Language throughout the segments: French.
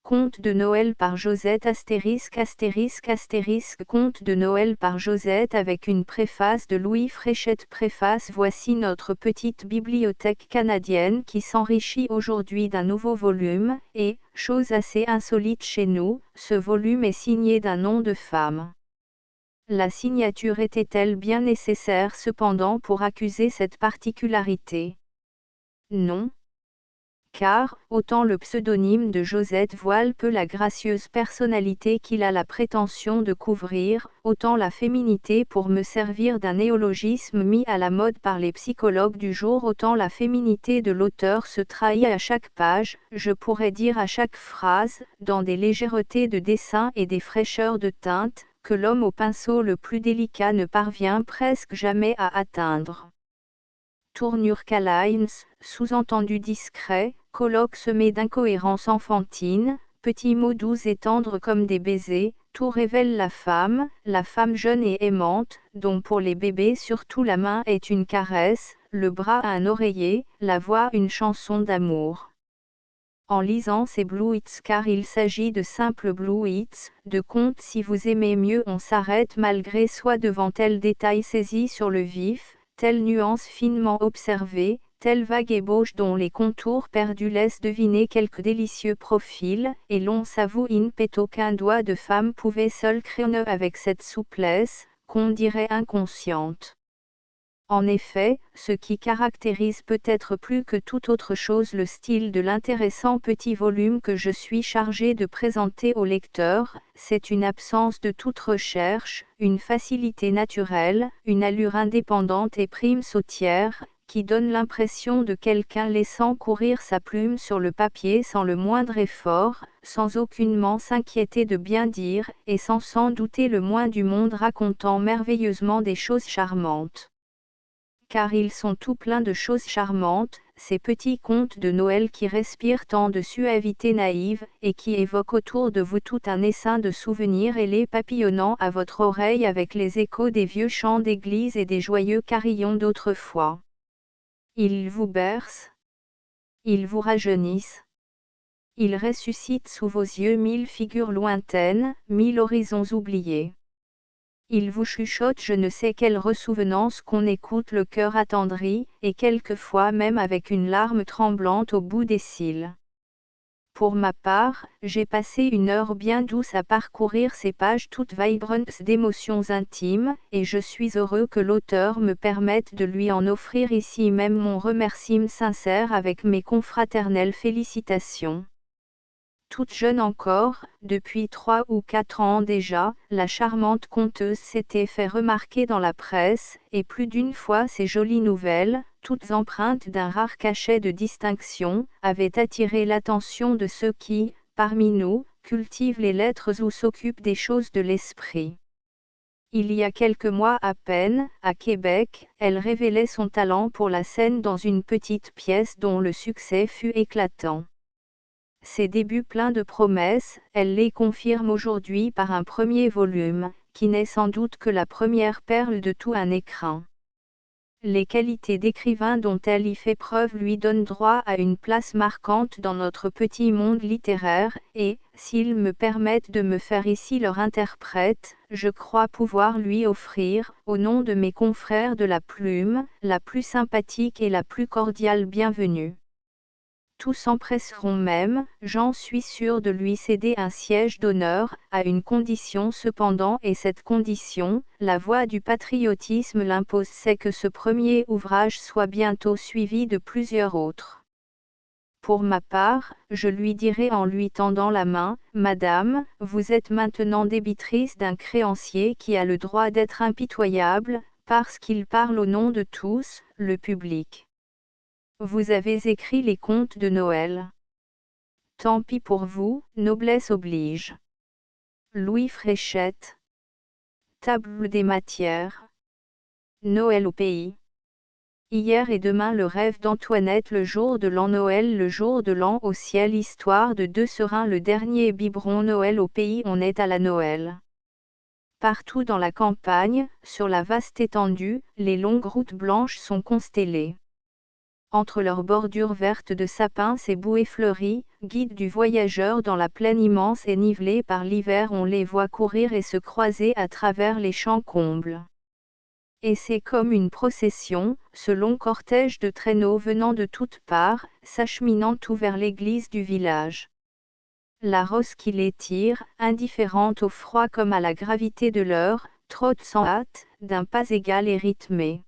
Conte de Noël par Josette ***** Conte de Noël par Josette avec une préface de Louis Fréchette. Préface. Voici notre petite bibliothèque canadienne qui s'enrichit aujourd'hui d'un nouveau volume, et, chose assez insolite chez nous, ce volume est signé d'un nom de femme. La signature était-elle bien nécessaire cependant pour accuser cette particularité? Non. Car, autant le pseudonyme de Josette voile peu la gracieuse personnalité qu'il a la prétention de couvrir, autant la féminité, pour me servir d'un néologisme mis à la mode par les psychologues du jour, autant la féminité de l'auteur se trahit à chaque page, je pourrais dire à chaque phrase, dans des légèretés de dessin et des fraîcheurs de teinte, que l'homme au pinceau le plus délicat ne parvient presque jamais à atteindre. Tournure câlins, sous-entendu discret, colloque semé d'incohérences enfantines, petits mots doux et tendres comme des baisers, tout révèle la femme jeune et aimante, dont pour les bébés surtout la main est une caresse, le bras un oreiller, la voix une chanson d'amour. En lisant ces Blue Hits, car il s'agit de simples Blue Hits, de contes si vous aimez mieux, on s'arrête malgré soi devant tel détail saisi sur le vif, telle nuance finement observée, telle vague ébauche dont les contours perdus laissent deviner quelques délicieux profils, et l'on s'avoue in petto qu'un doigt de femme pouvait seul créer avec cette souplesse, qu'on dirait inconsciente. En effet, ce qui caractérise peut-être plus que toute autre chose le style de l'intéressant petit volume que je suis chargé de présenter au lecteur, c'est une absence de toute recherche, une facilité naturelle, une allure indépendante et prime sautière, qui donne l'impression de quelqu'un laissant courir sa plume sur le papier sans le moindre effort, sans aucunement s'inquiéter de bien dire, et sans s'en douter le moins du monde, racontant merveilleusement des choses charmantes. Car ils sont tout pleins de choses charmantes, ces petits contes de Noël qui respirent tant de suavité naïve, et qui évoquent autour de vous tout un essaim de souvenirs ailés papillonnant à votre oreille avec les échos des vieux chants d'église et des joyeux carillons d'autrefois. Ils vous bercent. Ils vous rajeunissent. Ils ressuscitent sous vos yeux 1000 figures lointaines, 1000 horizons oubliés. Il vous chuchote je ne sais quelle ressouvenance qu'on écoute le cœur attendri, et quelquefois même avec une larme tremblante au bout des cils. Pour ma part, j'ai passé une heure bien douce à parcourir ces pages toutes vibrantes d'émotions intimes, et je suis heureux que l'auteur me permette de lui en offrir ici même mon remerciement sincère avec mes confraternelles félicitations. Toute jeune encore, depuis 3 ou 4 ans déjà, la charmante conteuse s'était fait remarquer dans la presse, et plus d'une fois ces jolies nouvelles, toutes empreintes d'un rare cachet de distinction, avaient attiré l'attention de ceux qui, parmi nous, cultivent les lettres ou s'occupent des choses de l'esprit. Il y a quelques mois à peine, à Québec, elle révélait son talent pour la scène dans une petite pièce dont le succès fut éclatant. Ses débuts pleins de promesses, elle les confirme aujourd'hui par un premier volume, qui n'est sans doute que la première perle de tout un écrin. Les qualités d'écrivain dont elle y fait preuve lui donnent droit à une place marquante dans notre petit monde littéraire, et, s'ils me permettent de me faire ici leur interprète, je crois pouvoir lui offrir, au nom de mes confrères de la plume, la plus sympathique et la plus cordiale bienvenue. Tous s'empresseront même, j'en suis sûr, de lui céder un siège d'honneur, à une condition cependant, et cette condition, la voie du patriotisme l'impose, c'est que ce premier ouvrage soit bientôt suivi de plusieurs autres. Pour ma part, je lui dirai en lui tendant la main, « Madame, vous êtes maintenant débitrice d'un créancier qui a le droit d'être impitoyable, parce qu'il parle au nom de tous, le public. Vous avez écrit les contes de Noël. Tant pis pour vous, noblesse oblige. » Louis Fréchette. Table des matières. Noël au pays. Hier et demain le rêve d'Antoinette, le jour de l'an Noël, le jour de l'an au ciel, histoire de 2 serins, le dernier biberon. Noël au pays, on est à la Noël. Partout dans la campagne, sur la vaste étendue, les longues routes blanches sont constellées. entre leurs bordures vertes de sapins et bouées fleuries, guide du voyageur dans la plaine immense et nivelée par l'hiver. On les voit courir et se croiser à travers les champs combles. Et c'est comme une procession, ce long cortège de traîneaux venant de toutes parts, s'acheminant tout vers l'église du village. La rosse qui les tire, indifférente au froid comme à la gravité de l'heure, trotte sans hâte, d'un pas égal et rythmé.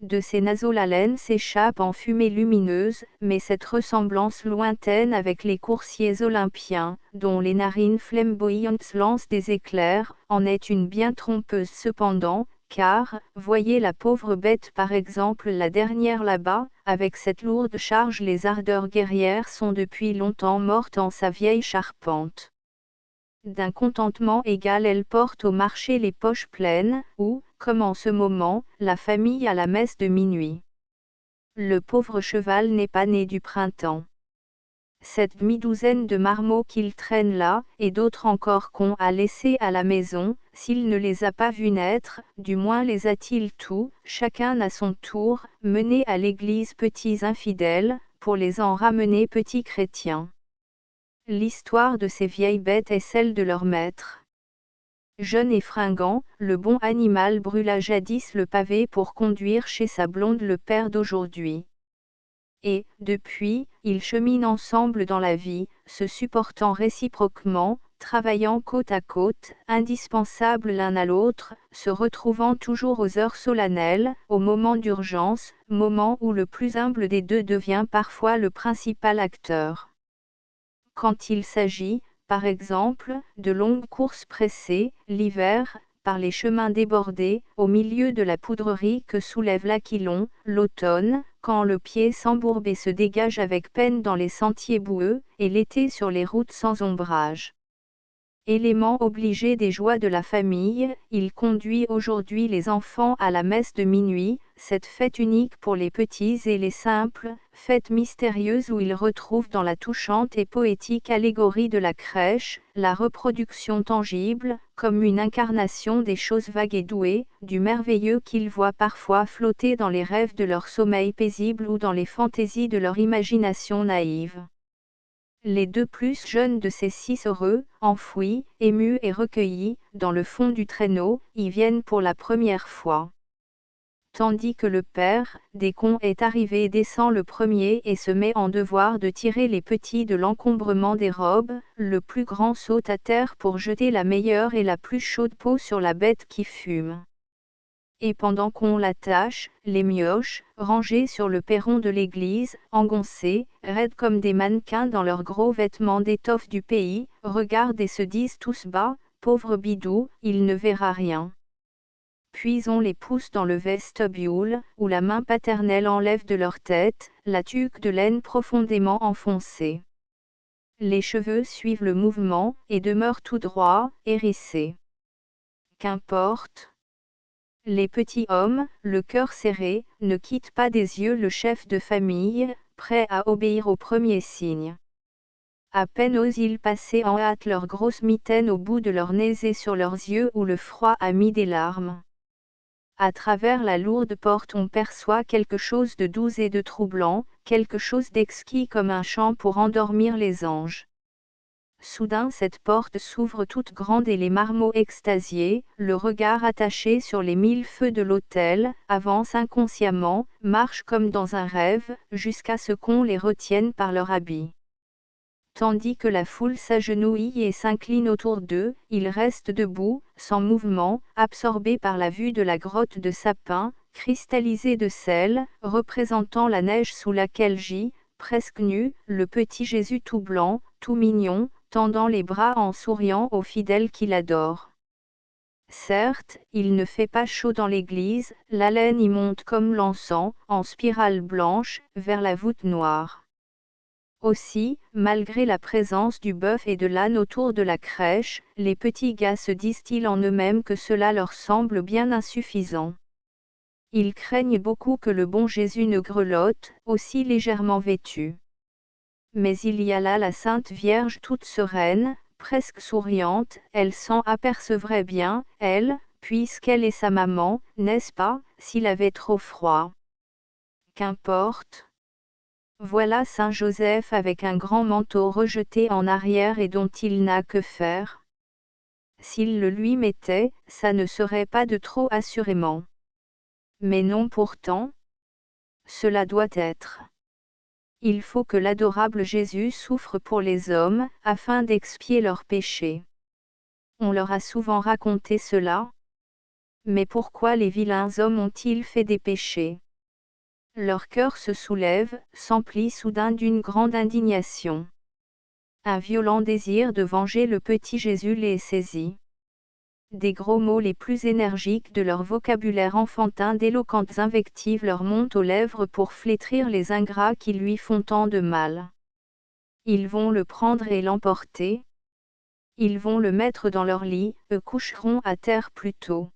De ses naseaux la laine s'échappe en fumée lumineuse, mais cette ressemblance lointaine avec les coursiers olympiens, dont les narines flamboyantes lancent des éclairs, en est une bien trompeuse cependant, car, voyez la pauvre bête par exemple la dernière là-bas, avec cette lourde charge les ardeurs guerrières sont depuis longtemps mortes en sa vieille charpente. D'un contentement égal elle porte au marché les poches pleines, ou, comme en ce moment, la famille à la messe de minuit. Le pauvre cheval n'est pas né du printemps. Cette demi-douzaine de marmots qu'il traîne là, et d'autres encore qu'on a laissés à la maison, s'il ne les a pas vus naître, du moins les a-t-il tous, chacun à son tour, menés à l'église petits infidèles, pour les en ramener petits chrétiens. L'histoire de ces vieilles bêtes est celle de leur maître. Jeune et fringant, le bon animal brûla jadis le pavé pour conduire chez sa blonde le père d'aujourd'hui. Et, depuis, ils cheminent ensemble dans la vie, se supportant réciproquement, travaillant côte à côte, indispensables l'un à l'autre, se retrouvant toujours aux heures solennelles, aux moments d'urgence, moments où le plus humble des deux devient parfois le principal acteur. Quand il s'agit, par exemple, de longues courses pressées, l'hiver, par les chemins débordés, au milieu de la poudrerie que soulève l'aquilon, l'automne, quand le pied s'embourbe et se dégage avec peine dans les sentiers boueux, et l'été sur les routes sans ombrage. Élément obligé des joies de la famille, il conduit aujourd'hui les enfants à la messe de minuit, cette fête unique pour les petits et les simples, fête mystérieuse où ils retrouvent dans la touchante et poétique allégorie de la crèche, la reproduction tangible, comme une incarnation des choses vagues et douées, du merveilleux qu'ils voient parfois flotter dans les rêves de leur sommeil paisible ou dans les fantaisies de leur imagination naïve. Les deux plus jeunes de ces 6 heureux, enfouis, émus et recueillis, dans le fond du traîneau, y viennent pour la première fois. Tandis que le père, des cons est arrivé descend le premier et se met en devoir de tirer les petits de l'encombrement des robes, le plus grand saute à terre pour jeter la meilleure et la plus chaude peau sur la bête qui fume. Et pendant qu'on l'attache, les mioches, rangés sur le perron de l'église, engoncés, raides comme des mannequins dans leurs gros vêtements d'étoffe du pays, regardent et se disent tous bas, pauvre bidou, il ne verra rien. Puis on les pousse dans le vestibule, où la main paternelle enlève de leur tête, la tuque de laine profondément enfoncée. Les cheveux suivent le mouvement, et demeurent tout droits, hérissés. Qu'importe. Les petits hommes, le cœur serré, ne quittent pas des yeux le chef de famille, prêt à obéir au premier signe. À peine osent-ils passer en hâte leurs grosses mitaines au bout de leurs nez et sur leurs yeux où le froid a mis des larmes. À travers la lourde porte on perçoit quelque chose de doux et de troublant, quelque chose d'exquis comme un chant pour endormir les anges. Soudain cette porte s'ouvre toute grande et les marmots extasiés, le regard attaché sur les 1000 feux de l'autel, avancent inconsciemment, marchent comme dans un rêve, jusqu'à ce qu'on les retienne par leur habit. Tandis que la foule s'agenouille et s'incline autour d'eux, ils restent debout, sans mouvement, absorbés par la vue de la grotte de sapins, cristallisée de sel, représentant la neige sous laquelle gît, presque nu, le petit Jésus tout blanc, tout mignon, tendant les bras en souriant aux fidèles qui l'adorent. Certes, il ne fait pas chaud dans l'église, l'haleine y monte comme l'encens, en spirale blanche, vers la voûte noire. Aussi, malgré la présence du bœuf et de l'âne autour de la crèche, les petits gars se disent-ils en eux-mêmes que cela leur semble bien insuffisant. Ils craignent beaucoup que le bon Jésus ne grelotte, aussi légèrement vêtu. Mais il y a là la Sainte Vierge toute sereine, presque souriante, elle s'en apercevrait bien, elle, puisqu'elle est sa maman, n'est-ce pas, s'il avait trop froid. Qu'importe. Voilà Saint Joseph avec un grand manteau rejeté en arrière et dont il n'a que faire. S'il le lui mettait, ça ne serait pas de trop assurément. Mais non pourtant. Cela doit être. Il faut que l'adorable Jésus souffre pour les hommes, afin d'expier leurs péchés. On leur a souvent raconté cela. Mais pourquoi les vilains hommes ont-ils fait des péchés? Leur cœur se soulève, s'emplit soudain d'une grande indignation. Un violent désir de venger le petit Jésus les saisit. Des gros mots les plus énergiques de leur vocabulaire enfantin d'éloquentes invectives leur montent aux lèvres pour flétrir les ingrats qui lui font tant de mal. Ils vont le prendre et l'emporter. Ils vont le mettre dans leur lit, eux coucheront à terre plus tôt.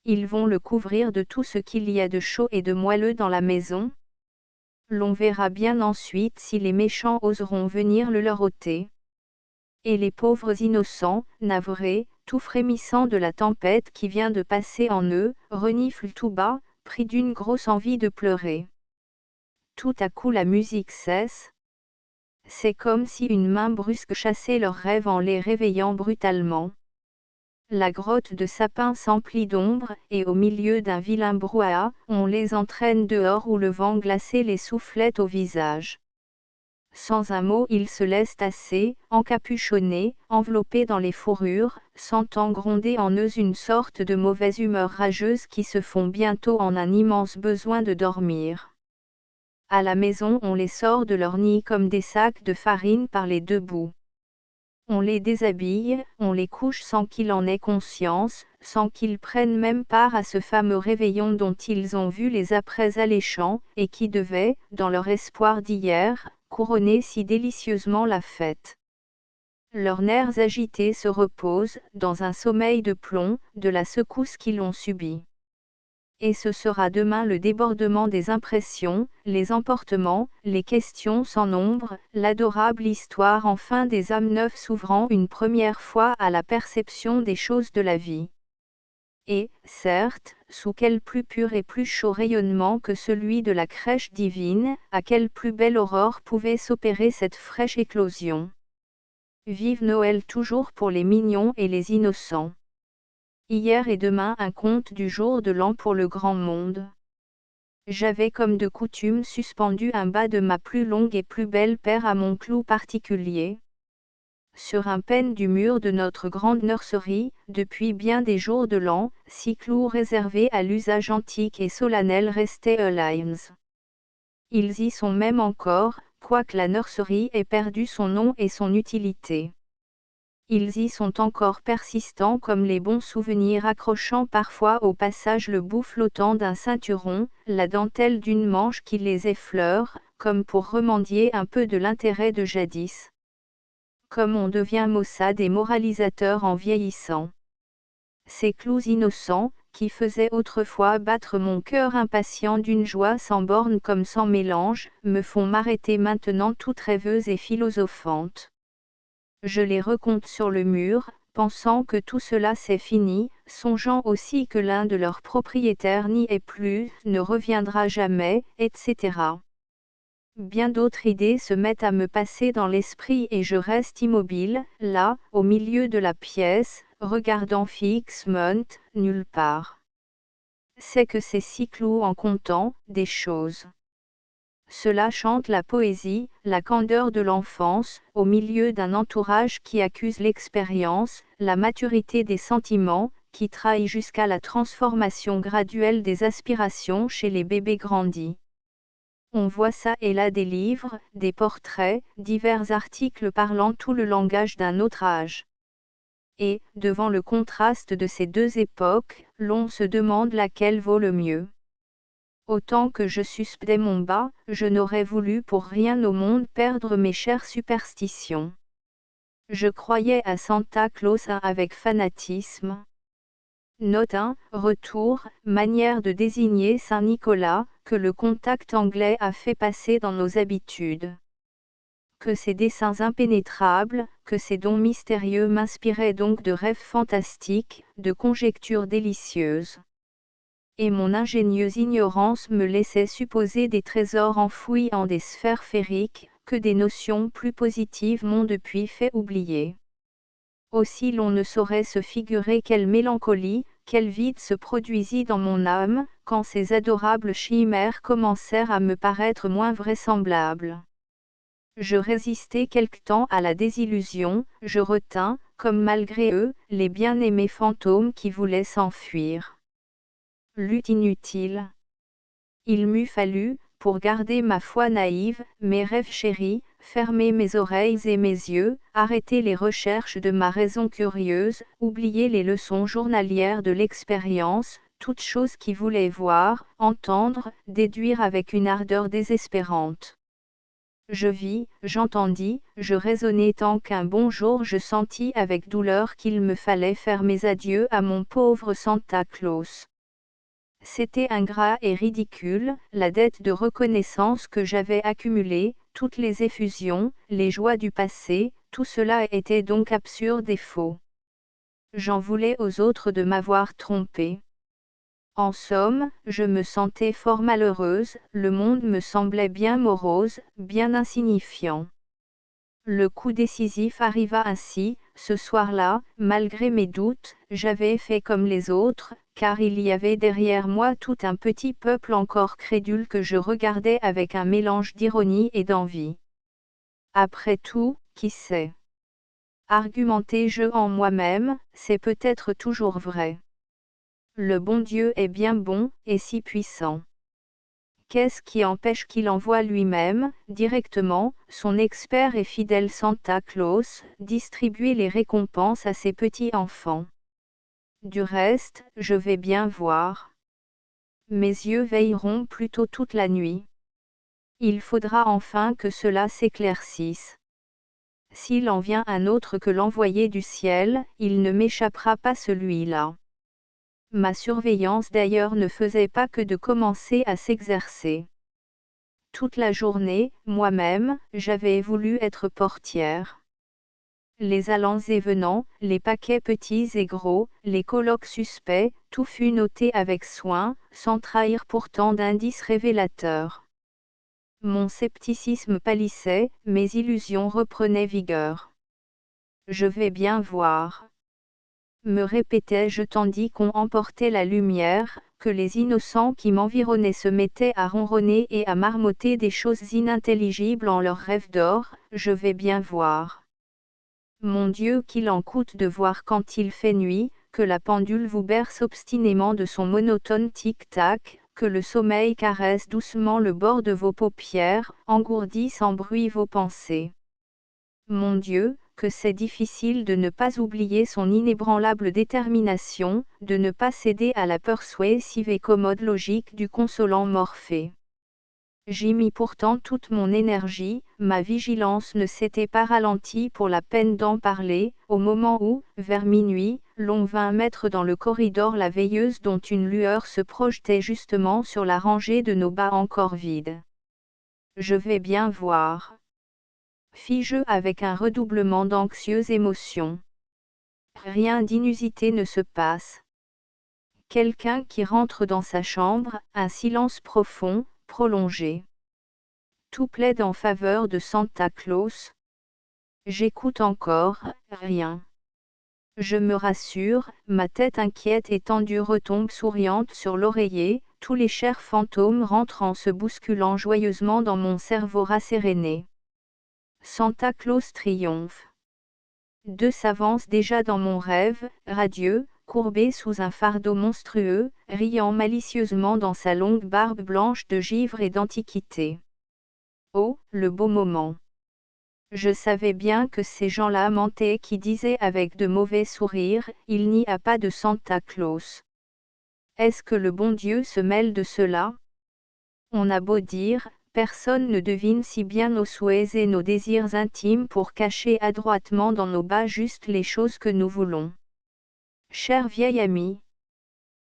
Ils vont le couvrir de tout ce qu'il y a de chaud et de moelleux dans la maison. L'on verra bien ensuite si les méchants oseront venir le leur ôter. Et les pauvres innocents, navrés, tout frémissants de la tempête qui vient de passer en eux, reniflent tout bas, pris d'une grosse envie de pleurer. Tout à coup la musique cesse. C'est comme si une main brusque chassait leurs rêves en les réveillant brutalement. La grotte de sapins s'emplit d'ombre, et au milieu d'un vilain brouhaha, on les entraîne dehors où le vent glacé les soufflette au visage. Sans un mot ils se laissent tasser, encapuchonnés, enveloppés dans les fourrures, sentant gronder en eux une sorte de mauvaise humeur rageuse qui se fond bientôt en un immense besoin de dormir. À la maison on les sort de leur nid comme des sacs de farine par les deux bouts. On les déshabille, on les couche sans qu'ils en aient conscience, sans qu'ils prennent même part à ce fameux réveillon dont ils ont vu les apprêts alléchants, et qui devait, dans leur espoir d'hier, couronner si délicieusement la fête. Leurs nerfs agités se reposent, dans un sommeil de plomb, de la secousse qu'ils ont subie. Et ce sera demain le débordement des impressions, les emportements, les questions sans nombre, l'adorable histoire enfin des âmes neuves s'ouvrant une première fois à la perception des choses de la vie. Et, certes, sous quel plus pur et plus chaud rayonnement que celui de la crèche divine, à quelle plus belle aurore pouvait s'opérer cette fraîche éclosion. Vive Noël toujours pour les mignons et les innocents. Hier et demain un conte du jour de l'an pour le grand monde. J'avais comme de coutume suspendu un bas de ma plus longue et plus belle paire à mon clou particulier. Sur un pen du mur de notre grande nurserie, depuis bien des jours de l'an, 6 clous réservés à l'usage antique et solennel restaient alive. Ils y sont même encore, quoique la nurserie ait perdu son nom et son utilité. Ils y sont encore persistants comme les bons souvenirs accrochant parfois au passage le bout flottant d'un ceinturon, la dentelle d'une manche qui les effleure, comme pour remendier un peu de l'intérêt de jadis. Comme on devient maussade et moralisateur en vieillissant. Ces clous innocents, qui faisaient autrefois battre mon cœur impatient d'une joie sans borne comme sans mélange, me font m'arrêter maintenant toute rêveuse et philosophante. Je les recompte sur le mur, pensant que tout cela c'est fini, songeant aussi que l'un de leurs propriétaires n'y est plus, ne reviendra jamais, etc. Bien d'autres idées se mettent à me passer dans l'esprit et je reste immobile, là, au milieu de la pièce, regardant fixement, nulle part. C'est que ces 6 clous en comptant, des choses. Cela chante la poésie, la candeur de l'enfance, au milieu d'un entourage qui accuse l'expérience, la maturité des sentiments, qui trahit jusqu'à la transformation graduelle des aspirations chez les bébés grandis. On voit ça et là des livres, des portraits, divers articles parlant tout le langage d'un autre âge. Et, devant le contraste de ces deux époques, l'on se demande laquelle vaut le mieux. Autant que je suspendais mon bas, je n'aurais voulu pour rien au monde perdre mes chères superstitions. Je croyais à Santa Claus avec fanatisme. Note 1, retour, manière de désigner Saint Nicolas, que le contact anglais a fait passer dans nos habitudes. Que ces dessins impénétrables, que ces dons mystérieux m'inspiraient donc de rêves fantastiques, de conjectures délicieuses. Et mon ingénieuse ignorance me laissait supposer des trésors enfouis en des sphères féeriques, que des notions plus positives m'ont depuis fait oublier. Aussi l'on ne saurait se figurer quelle mélancolie, quel vide se produisit dans mon âme, quand ces adorables chimères commencèrent à me paraître moins vraisemblables. Je résistai quelque temps à la désillusion, je retins, comme malgré eux, les bien-aimés fantômes qui voulaient s'enfuir. Lutte inutile. Il m'eût fallu, pour garder ma foi naïve, mes rêves chéris, fermer mes oreilles et mes yeux, arrêter les recherches de ma raison curieuse, oublier les leçons journalières de l'expérience, toutes choses qui voulaient voir, entendre, déduire avec une ardeur désespérante. Je vis, j'entendis, je raisonnai tant qu'un bon jour je sentis avec douleur qu'il me fallait faire mes adieux à mon pauvre Santa Claus. C'était ingrat et ridicule, la dette de reconnaissance que j'avais accumulée, toutes les effusions, les joies du passé, tout cela était donc absurde et faux. J'en voulais aux autres de m'avoir trompée. En somme, je me sentais fort malheureuse, le monde me semblait bien morose, bien insignifiant. Le coup décisif arriva ainsi, ce soir-là, malgré mes doutes, j'avais fait comme les autres, car il y avait derrière moi tout un petit peuple encore crédule que je regardais avec un mélange d'ironie et d'envie. Après tout, qui sait? Argumentai-je en moi-même, c'est peut-être toujours vrai. Le bon Dieu est bien bon, et si puissant. Qu'est-ce qui empêche qu'il envoie lui-même, directement, son expert et fidèle Santa Claus, distribuer les récompenses à ses petits-enfants? Du reste, je vais bien voir. Mes yeux veilleront plutôt toute la nuit. Il faudra enfin que cela s'éclaircisse. S'il en vient un autre que l'envoyé du ciel, il ne m'échappera pas celui-là. Ma surveillance d'ailleurs ne faisait pas que de commencer à s'exercer. Toute la journée, moi-même, j'avais voulu être portière. Les allants et venants, les paquets petits et gros, les colloques suspects, tout fut noté avec soin, sans trahir pourtant d'indices révélateurs. Mon scepticisme pâlissait, mes illusions reprenaient vigueur. Je vais bien voir, me répétais-je tandis qu'on emportait la lumière, que les innocents qui m'environnaient se mettaient à ronronner et à marmotter des choses inintelligibles en leurs rêves d'or, je vais bien voir. Mon Dieu, qu'il en coûte de voir quand il fait nuit, que la pendule vous berce obstinément de son monotone tic-tac, que le sommeil caresse doucement le bord de vos paupières, engourdit sans bruit vos pensées. Mon Dieu, que c'est difficile de ne pas oublier son inébranlable détermination, de ne pas céder à la persuasive et commode logique du consolant Morphée. J'y mis pourtant toute mon énergie, ma vigilance ne s'était pas ralentie pour la peine d'en parler, au moment où, vers minuit, l'on vint mettre dans le corridor la veilleuse dont une lueur se projetait justement sur la rangée de nos bas encore vides. Je vais bien voir, fis-je avec un redoublement d'anxieuse émotion. Rien d'inusité ne se passe. Quelqu'un qui rentre dans sa chambre, un silence profond, prolongé. Tout plaide en faveur de Santa Claus. J'écoute encore, rien. Je me rassure, ma tête inquiète et tendue retombe souriante sur l'oreiller, tous les chers fantômes rentrent en se bousculant joyeusement dans mon cerveau rasséréné. Santa Claus triomphe. Deux s'avancent déjà dans mon rêve, radieux, courbé sous un fardeau monstrueux, riant malicieusement dans sa longue barbe blanche de givre et d'antiquité. Oh, le beau moment! Je savais bien que ces gens-là mentaient qui disaient avec de mauvais sourires, il n'y a pas de Santa Claus. Est-ce que le bon Dieu se mêle de cela? On a beau dire, personne ne devine si bien nos souhaits et nos désirs intimes pour cacher adroitement dans nos bas juste les choses que nous voulons. Cher vieil ami,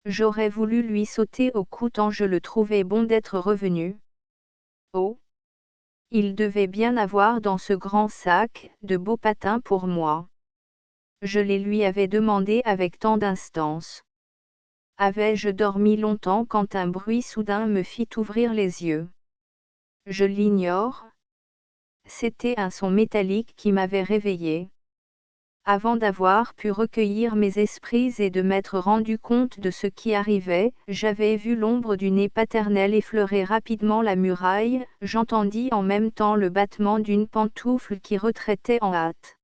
j'aurais voulu lui sauter au cou tant je le trouvais bon d'être revenu. Oh! Il devait bien avoir dans ce grand sac, de beaux patins pour moi. Je les lui avais demandés avec tant d'instance. Avais-je dormi longtemps quand un bruit soudain me fit ouvrir les yeux? Je l'ignore. C'était un son métallique qui m'avait réveillé. Avant d'avoir pu recueillir mes esprits et de m'être rendu compte de ce qui arrivait, j'avais vu l'ombre du nez paternel effleurer rapidement la muraille, j'entendis en même temps le battement d'une pantoufle qui retraitait en hâte.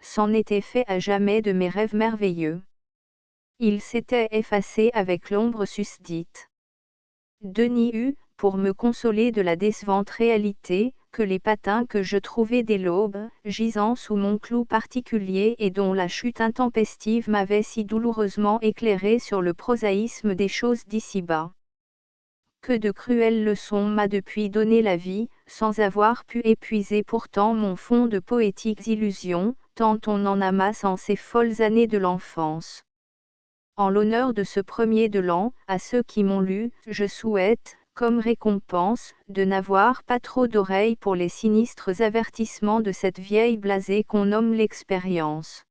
C'en était fait à jamais de mes rêves merveilleux. Il s'était effacé avec l'ombre susdite. Denis eut, pour me consoler de la décevante réalité, que les patins que je trouvais dès l'aube, gisant sous mon clou particulier et dont la chute intempestive m'avait si douloureusement éclairé sur le prosaïsme des choses d'ici-bas. Que de cruelles leçons m'a depuis donné la vie, sans avoir pu épuiser pourtant mon fond de poétiques illusions, tant on en amasse en ces folles années de l'enfance. En l'honneur de ce premier de l'an, à ceux qui m'ont lu, je souhaite, comme récompense, de n'avoir pas trop d'oreilles pour les sinistres avertissements de cette vieille blasée qu'on nomme l'expérience.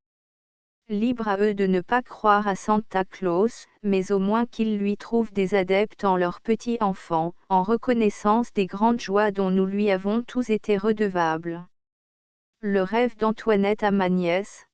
Libre à eux de ne pas croire à Santa Claus, mais au moins qu'ils lui trouvent des adeptes en leur petit enfant, en reconnaissance des grandes joies dont nous lui avons tous été redevables. Le rêve d'Antoinette à ma nièce.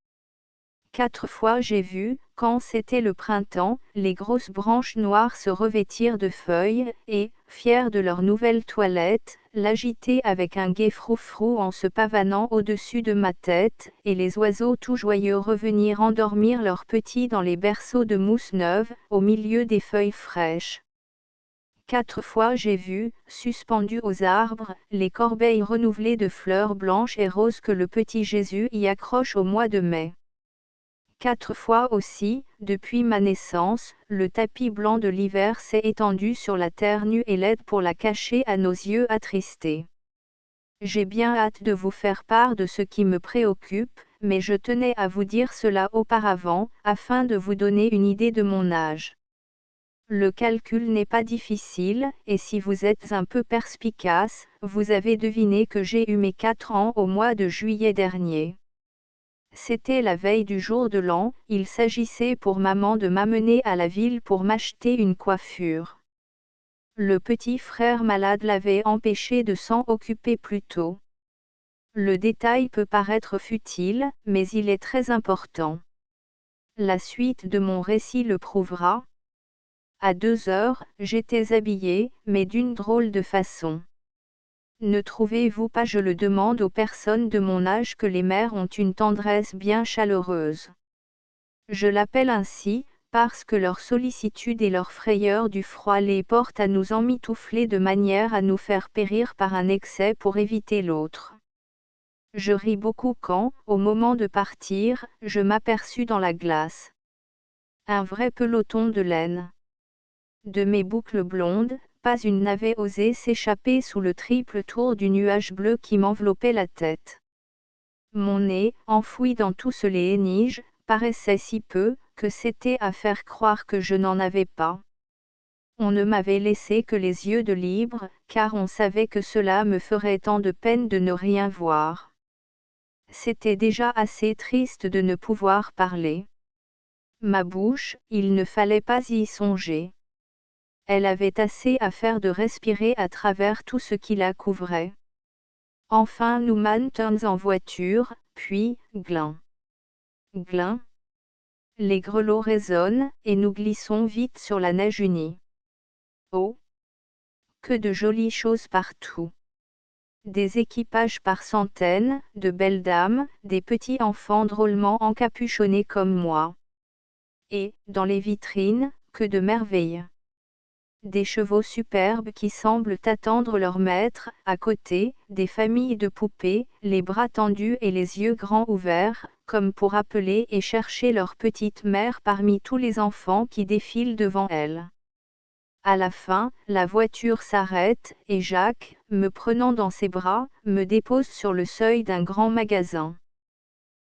4 fois j'ai vu, quand c'était le printemps, les grosses branches noires se revêtir de feuilles, et, fiers de leur nouvelle toilette, l'agiter avec un gai froufrou en se pavanant au-dessus de ma tête, et les oiseaux tout joyeux revenir endormir leurs petits dans les berceaux de mousse neuve, au milieu des feuilles fraîches. 4 fois j'ai vu, suspendus aux arbres, les corbeilles renouvelées de fleurs blanches et roses que le petit Jésus y accroche au mois de mai. 4 fois aussi, depuis ma naissance, le tapis blanc de l'hiver s'est étendu sur la terre nue et laide pour la cacher à nos yeux attristés. J'ai bien hâte de vous faire part de ce qui me préoccupe, mais je tenais à vous dire cela auparavant, afin de vous donner une idée de mon âge. Le calcul n'est pas difficile, et si vous êtes un peu perspicace, vous avez deviné que j'ai eu mes 4 ans au mois de juillet dernier. C'était la veille du jour de l'an, il s'agissait pour maman de m'amener à la ville pour m'acheter une coiffure. Le petit frère malade l'avait empêché de s'en occuper plus tôt. Le détail peut paraître futile, mais il est très important. La suite de mon récit le prouvera. À 2 heures, j'étais habillée, mais d'une drôle de façon. Ne trouvez-vous pas, je le demande aux personnes de mon âge, que les mères ont une tendresse bien chaleureuse? Je l'appelle ainsi, parce que leur sollicitude et leur frayeur du froid les portent à nous emmitoufler de manière à nous faire périr par un excès pour éviter l'autre. Je ris beaucoup quand, au moment de partir, je m'aperçus dans la glace. Un vrai peloton de laine. De mes boucles blondes, pas une n'avait osé s'échapper sous le triple tour du nuage bleu qui m'enveloppait la tête. Mon nez, enfoui dans tout ce lénige, paraissait si peu, que c'était à faire croire que je n'en avais pas. On ne m'avait laissé que les yeux de libre, car on savait que cela me ferait tant de peine de ne rien voir. C'était déjà assez triste de ne pouvoir parler. Ma bouche, il ne fallait pas y songer. Elle avait assez à faire de respirer à travers tout ce qui la couvrait. Enfin nous montâmes en voiture, puis, glin. Glin. Les grelots résonnent, et nous glissons vite sur la neige unie. Oh! Que de jolies choses partout! Des équipages par centaines, de belles dames, des petits enfants drôlement encapuchonnés comme moi. Et, dans les vitrines, que de merveilles! Des chevaux superbes qui semblent attendre leur maître, à côté, des familles de poupées, les bras tendus et les yeux grands ouverts, comme pour appeler et chercher leur petite mère parmi tous les enfants qui défilent devant elles. À la fin, la voiture s'arrête, et Jacques, me prenant dans ses bras, me dépose sur le seuil d'un grand magasin.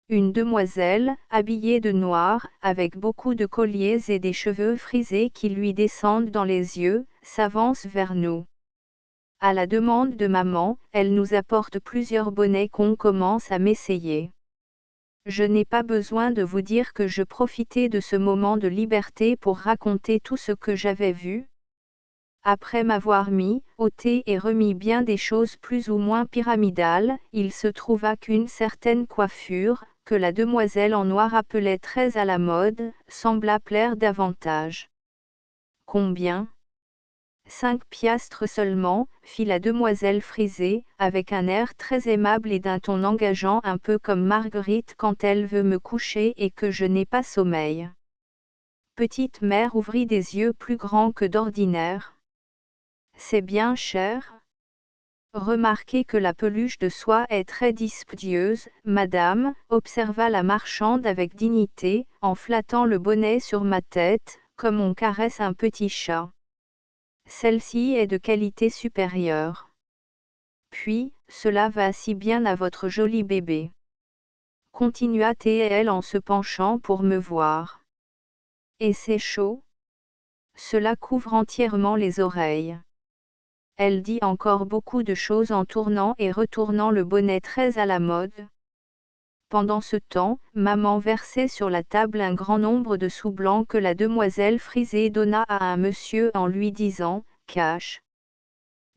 Une demoiselle, habillée de noir, avec beaucoup de colliers et des cheveux frisés qui lui descendent dans les yeux, s'avance vers nous. À la demande de maman, elle nous apporte plusieurs bonnets qu'on commence à m'essayer. Je n'ai pas besoin de vous dire que je profitais de ce moment de liberté pour raconter tout ce que j'avais vu. Après m'avoir mis, ôté et remis bien des choses plus ou moins pyramidales, il se trouva qu'une certaine coiffure, que la demoiselle en noir appelait très à la mode, sembla plaire davantage. Combien ? 5 piastres seulement, fit la demoiselle frisée, avec un air très aimable et d'un ton engageant un peu comme Marguerite quand elle veut me coucher et que je n'ai pas sommeil. Petite mère ouvrit des yeux plus grands que d'ordinaire. C'est bien cher ? Remarquez que la peluche de soie est très disputieuse, madame, observa la marchande avec dignité, en flattant le bonnet sur ma tête, comme on caresse un petit chat. Celle-ci est de qualité supérieure. Puis, cela va si bien à votre joli bébé. Continua-t-elle en se penchant pour me voir. Et c'est chaud ? Cela couvre entièrement les oreilles. Elle dit encore beaucoup de choses en tournant et retournant le bonnet très à la mode. Pendant ce temps, maman versait sur la table un grand nombre de sous blancs que la demoiselle frisée donna à un monsieur en lui disant « cash ».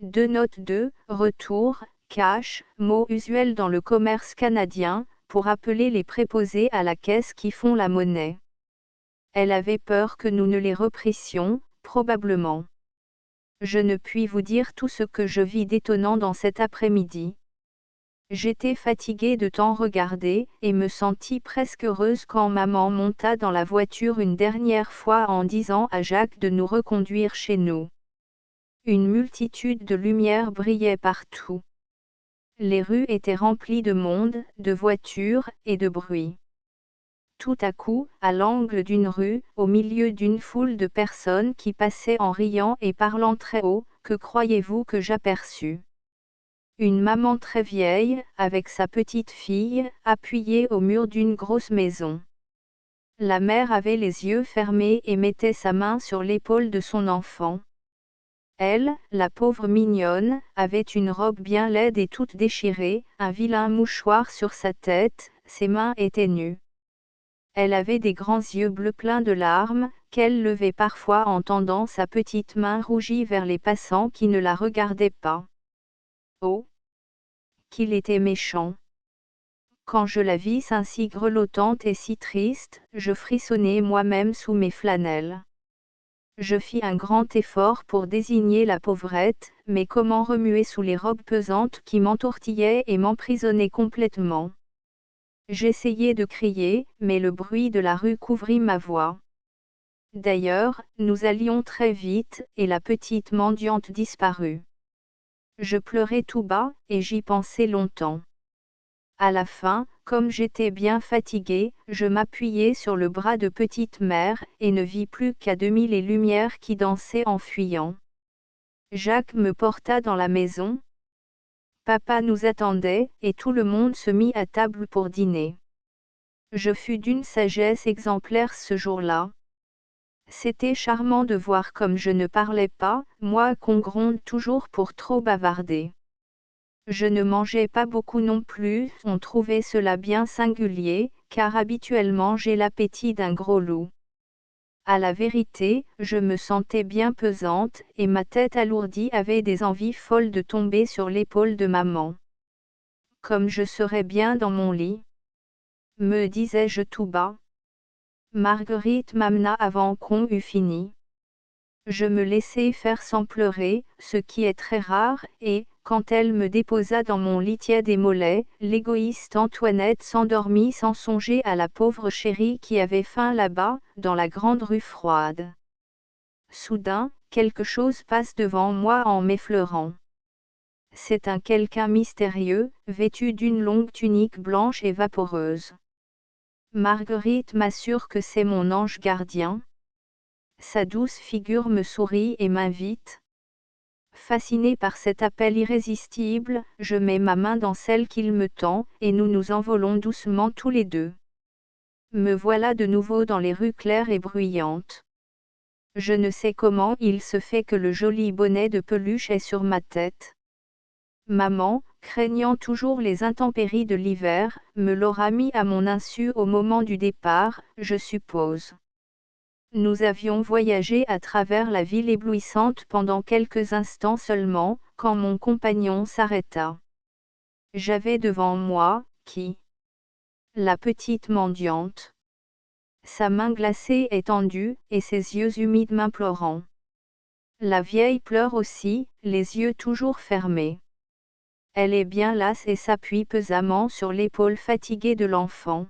2 notes de « retour », cash, mot usuel dans le commerce canadien, pour appeler les préposés à la caisse qui font la monnaie. Elle avait peur que nous ne les reprissions, probablement. Je ne puis vous dire tout ce que je vis d'étonnant dans cet après-midi. J'étais fatiguée de tant regarder, et me sentis presque heureuse quand maman monta dans la voiture une dernière fois en disant à Jacques de nous reconduire chez nous. Une multitude de lumières brillait partout. Les rues étaient remplies de monde, de voitures, et de bruit. Tout à coup, à l'angle d'une rue, au milieu d'une foule de personnes qui passaient en riant et parlant très haut, que croyez-vous que j'aperçus ? Une maman très vieille, avec sa petite fille, appuyée au mur d'une grosse maison. La mère avait les yeux fermés et mettait sa main sur l'épaule de son enfant. Elle, la pauvre mignonne, avait une robe bien laide et toute déchirée, un vilain mouchoir sur sa tête, ses mains étaient nues. Elle avait des grands yeux bleus pleins de larmes, qu'elle levait parfois en tendant sa petite main rougie vers les passants qui ne la regardaient pas. Oh ! Qu'il était méchant ! Quand je la vis ainsi grelottante et si triste, je frissonnai moi-même sous mes flanelles. Je fis un grand effort pour désigner la pauvrette, mais comment remuer sous les robes pesantes qui m'entortillaient et m'emprisonnaient complètement. J'essayai de crier, mais le bruit de la rue couvrit ma voix. D'ailleurs, nous allions très vite, et la petite mendiante disparut. Je pleurai tout bas, et j'y pensai longtemps. À la fin, comme j'étais bien fatiguée, je m'appuyai sur le bras de petite mère, et ne vis plus qu'à demi les lumières qui dansaient en fuyant. Jacques me porta dans la maison. Papa nous attendait, et tout le monde se mit à table pour dîner. Je fus d'une sagesse exemplaire ce jour-là. C'était charmant de voir comme je ne parlais pas, moi qu'on gronde toujours pour trop bavarder. Je ne mangeais pas beaucoup non plus, on trouvait cela bien singulier, car habituellement j'ai l'appétit d'un gros loup. À la vérité, je me sentais bien pesante, et ma tête alourdie avait des envies folles de tomber sur l'épaule de maman. Comme je serais bien dans mon lit, me disais-je tout bas. Marguerite m'amena avant qu'on eût fini. Je me laissai faire sans pleurer, ce qui est très rare, et, quand elle me déposa dans mon lit tiède et mollet, l'égoïste Antoinette s'endormit sans songer à la pauvre chérie qui avait faim là-bas, dans la grande rue froide. Soudain, quelque chose passe devant moi en m'effleurant. C'est un quelqu'un mystérieux, vêtu d'une longue tunique blanche et vaporeuse. Marguerite m'assure que c'est mon ange gardien. Sa douce figure me sourit et m'invite. Fasciné par cet appel irrésistible, je mets ma main dans celle qu'il me tend, et nous nous envolons doucement tous les deux. Me voilà de nouveau dans les rues claires et bruyantes. Je ne sais comment il se fait que le joli bonnet de peluche est sur ma tête. Maman, craignant toujours les intempéries de l'hiver, me l'aura mis à mon insu au moment du départ, je suppose. Nous avions voyagé à travers la ville éblouissante pendant quelques instants seulement, quand mon compagnon s'arrêta. J'avais devant moi, qui? La petite mendiante. Sa main glacée étendue, et ses yeux humides m'implorant. La vieille pleure aussi, les yeux toujours fermés. Elle est bien lasse et s'appuie pesamment sur l'épaule fatiguée de l'enfant.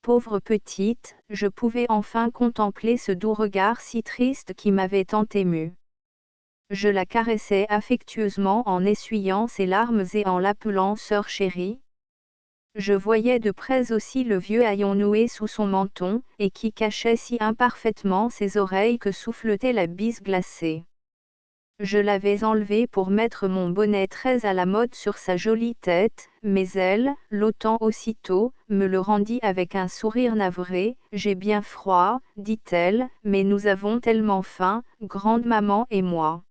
Pauvre petite, je pouvais enfin contempler ce doux regard si triste qui m'avait tant ému. Je la caressais affectueusement en essuyant ses larmes et en l'appelant sœur chérie. Je voyais de près aussi le vieux haillon noué sous son menton, et qui cachait si imparfaitement ses oreilles que souffletait la bise glacée. Je l'avais enlevé pour mettre mon bonnet très à la mode sur sa jolie tête, mais elle, l'ôtant aussitôt, me le rendit avec un sourire navré. « J'ai bien froid, dit-elle, mais nous avons tellement faim, grande-maman et moi. »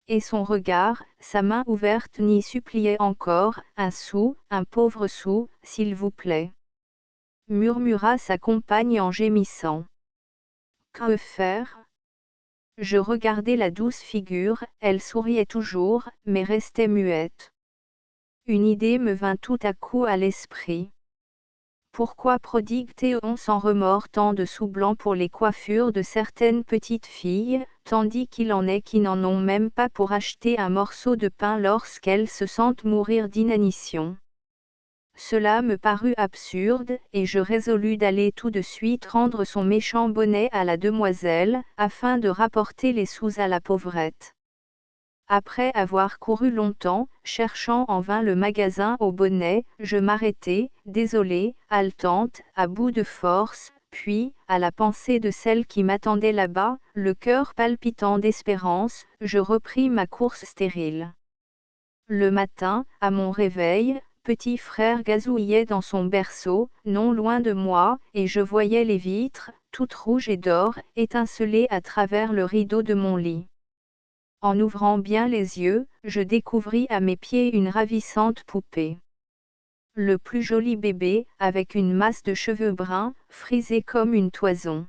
Et son regard, sa main ouverte n'y suppliait encore, « Un sou, un pauvre sou, s'il vous plaît. » Murmura sa compagne en gémissant. Que faire? Je regardais la douce figure, elle souriait toujours, mais restait muette. Une idée me vint tout à coup à l'esprit. Pourquoi prodigue-t-on sans remords tant de sous blancs pour les coiffures de certaines petites filles, tandis qu'il en est qui n'en ont même pas pour acheter un morceau de pain lorsqu'elles se sentent mourir d'inanition? Cela me parut absurde, et je résolus d'aller tout de suite rendre son méchant bonnet à la demoiselle, afin de rapporter les sous à la pauvrette. Après avoir couru longtemps, cherchant en vain le magasin aux bonnets, je m'arrêtai, désolée, haletante, à bout de force, puis, à la pensée de celle qui m'attendait là-bas, le cœur palpitant d'espérance, je repris ma course stérile. Le matin, à mon réveil, petit frère gazouillait dans son berceau, non loin de moi, et je voyais les vitres, toutes rouges et d'or, étinceler à travers le rideau de mon lit. En ouvrant bien les yeux, je découvris à mes pieds une ravissante poupée. Le plus joli bébé, avec une masse de cheveux bruns, frisés comme une toison.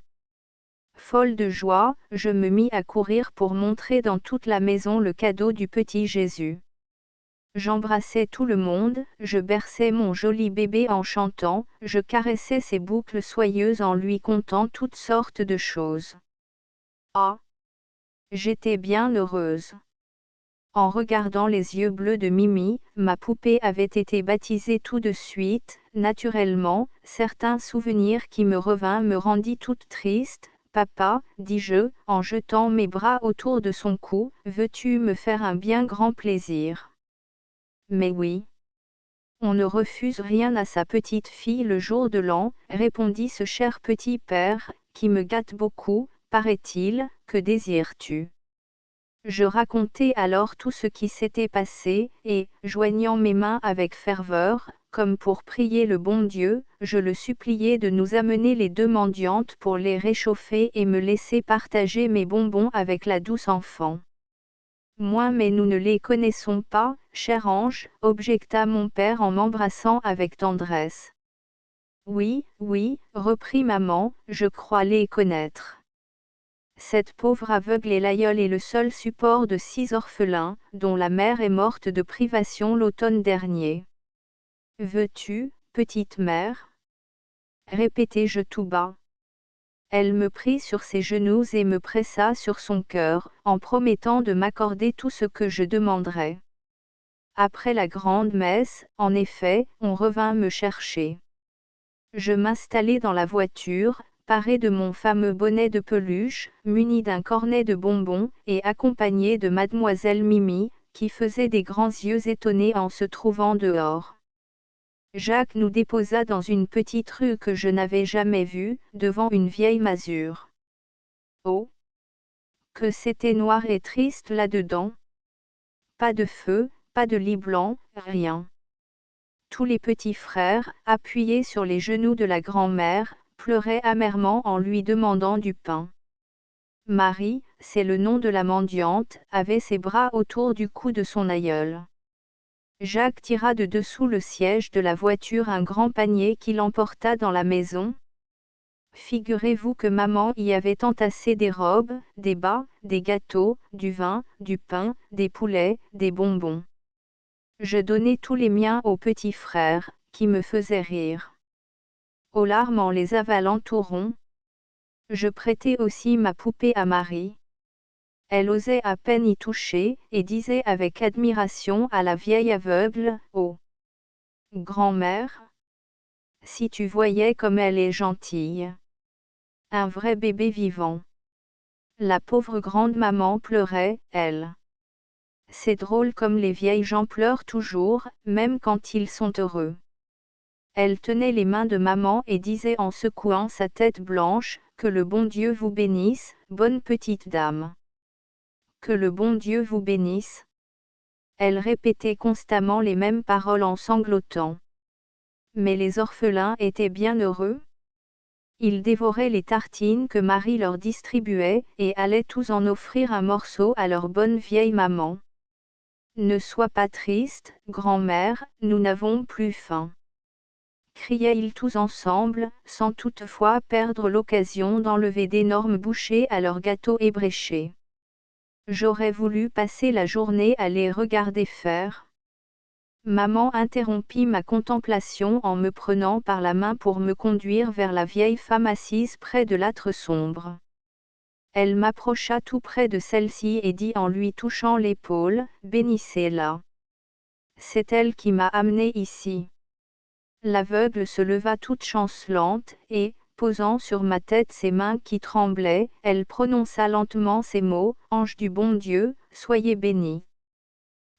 Folle de joie, je me mis à courir pour montrer dans toute la maison le cadeau du petit Jésus. J'embrassais tout le monde, je berçais mon joli bébé en chantant, je caressais ses boucles soyeuses en lui contant toutes sortes de choses. Ah! J'étais bien heureuse. En regardant les yeux bleus de Mimi, ma poupée avait été baptisée tout de suite. Naturellement, certains souvenirs qui me revinrent me rendit toute triste. « Papa, dis-je, en jetant mes bras autour de son cou, veux-tu me faire un bien grand plaisir? » Mais oui. On ne refuse rien à sa petite fille le jour de l'an, répondit ce cher petit père, qui me gâte beaucoup, paraît-il. Que désires-tu? Je racontai alors tout ce qui s'était passé, et, joignant mes mains avec ferveur, comme pour prier le bon Dieu, je le suppliai de nous amener les deux mendiantes pour les réchauffer et me laisser partager mes bonbons avec la douce enfant. Moi, mais nous ne les connaissons pas, cher ange, objecta mon père en m'embrassant avec tendresse. Oui, oui, reprit maman, je crois les connaître. Cette pauvre aveugle et l'aïeul est le seul support de 6 orphelins, dont la mère est morte de privation l'automne dernier. Veux-tu, petite mère? Répétai-je tout bas. Elle me prit sur ses genoux et me pressa sur son cœur, en promettant de m'accorder tout ce que je demanderais. Après la grande messe, en effet, on revint me chercher. Je m'installai dans la voiture, paré de mon fameux bonnet de peluche, muni d'un cornet de bonbons, et accompagné de mademoiselle Mimi, qui faisait des grands yeux étonnés en se trouvant dehors. Jacques nous déposa dans une petite rue que je n'avais jamais vue, devant une vieille masure. Oh! Que c'était noir et triste là-dedans! Pas de feu, pas de lit blanc, rien. Tous les petits frères, appuyés sur les genoux de la grand-mère, pleuraient amèrement en lui demandant du pain. Marie, c'est le nom de la mendiante, avait ses bras autour du cou de son aïeul. Jacques tira de dessous le siège de la voiture un grand panier qu'il emporta dans la maison. Figurez-vous que maman y avait entassé des robes, des bas, des gâteaux, du vin, du pain, des poulets, des bonbons. Je donnai tous les miens au petit frère, qui me faisait rire. Aux larmes en les avalant tout rond. Je prêtai aussi ma poupée à Marie. Elle osait à peine y toucher, et disait avec admiration à la vieille aveugle, « Oh, grand-mère, si tu voyais comme elle est gentille. Un vrai bébé vivant. » La pauvre grande-maman pleurait, elle. C'est drôle comme les vieilles gens pleurent toujours, même quand ils sont heureux. Elle tenait les mains de maman et disait en secouant sa tête blanche, « Que le bon Dieu vous bénisse, bonne petite dame. Que le bon Dieu vous bénisse. » Elle répétait constamment les mêmes paroles en sanglotant. Mais les orphelins étaient bien heureux. Ils dévoraient les tartines que Marie leur distribuait, et allaient tous en offrir un morceau à leur bonne vieille maman. Ne sois pas triste, grand-mère, nous n'avons plus faim. Criaient-ils tous ensemble, sans toutefois perdre l'occasion d'enlever d'énormes bouchées à leurs gâteaux ébréchés. J'aurais voulu passer la journée à les regarder faire. Maman interrompit ma contemplation en me prenant par la main pour me conduire vers la vieille femme assise près de l'âtre sombre. Elle m'approcha tout près de celle-ci et dit en lui touchant l'épaule, « Bénissez-la. C'est elle qui m'a amenée ici. » L'aveugle se leva toute chancelante, et, posant sur ma tête ses mains qui tremblaient, elle prononça lentement ces mots, « Ange du bon Dieu, soyez bénie. »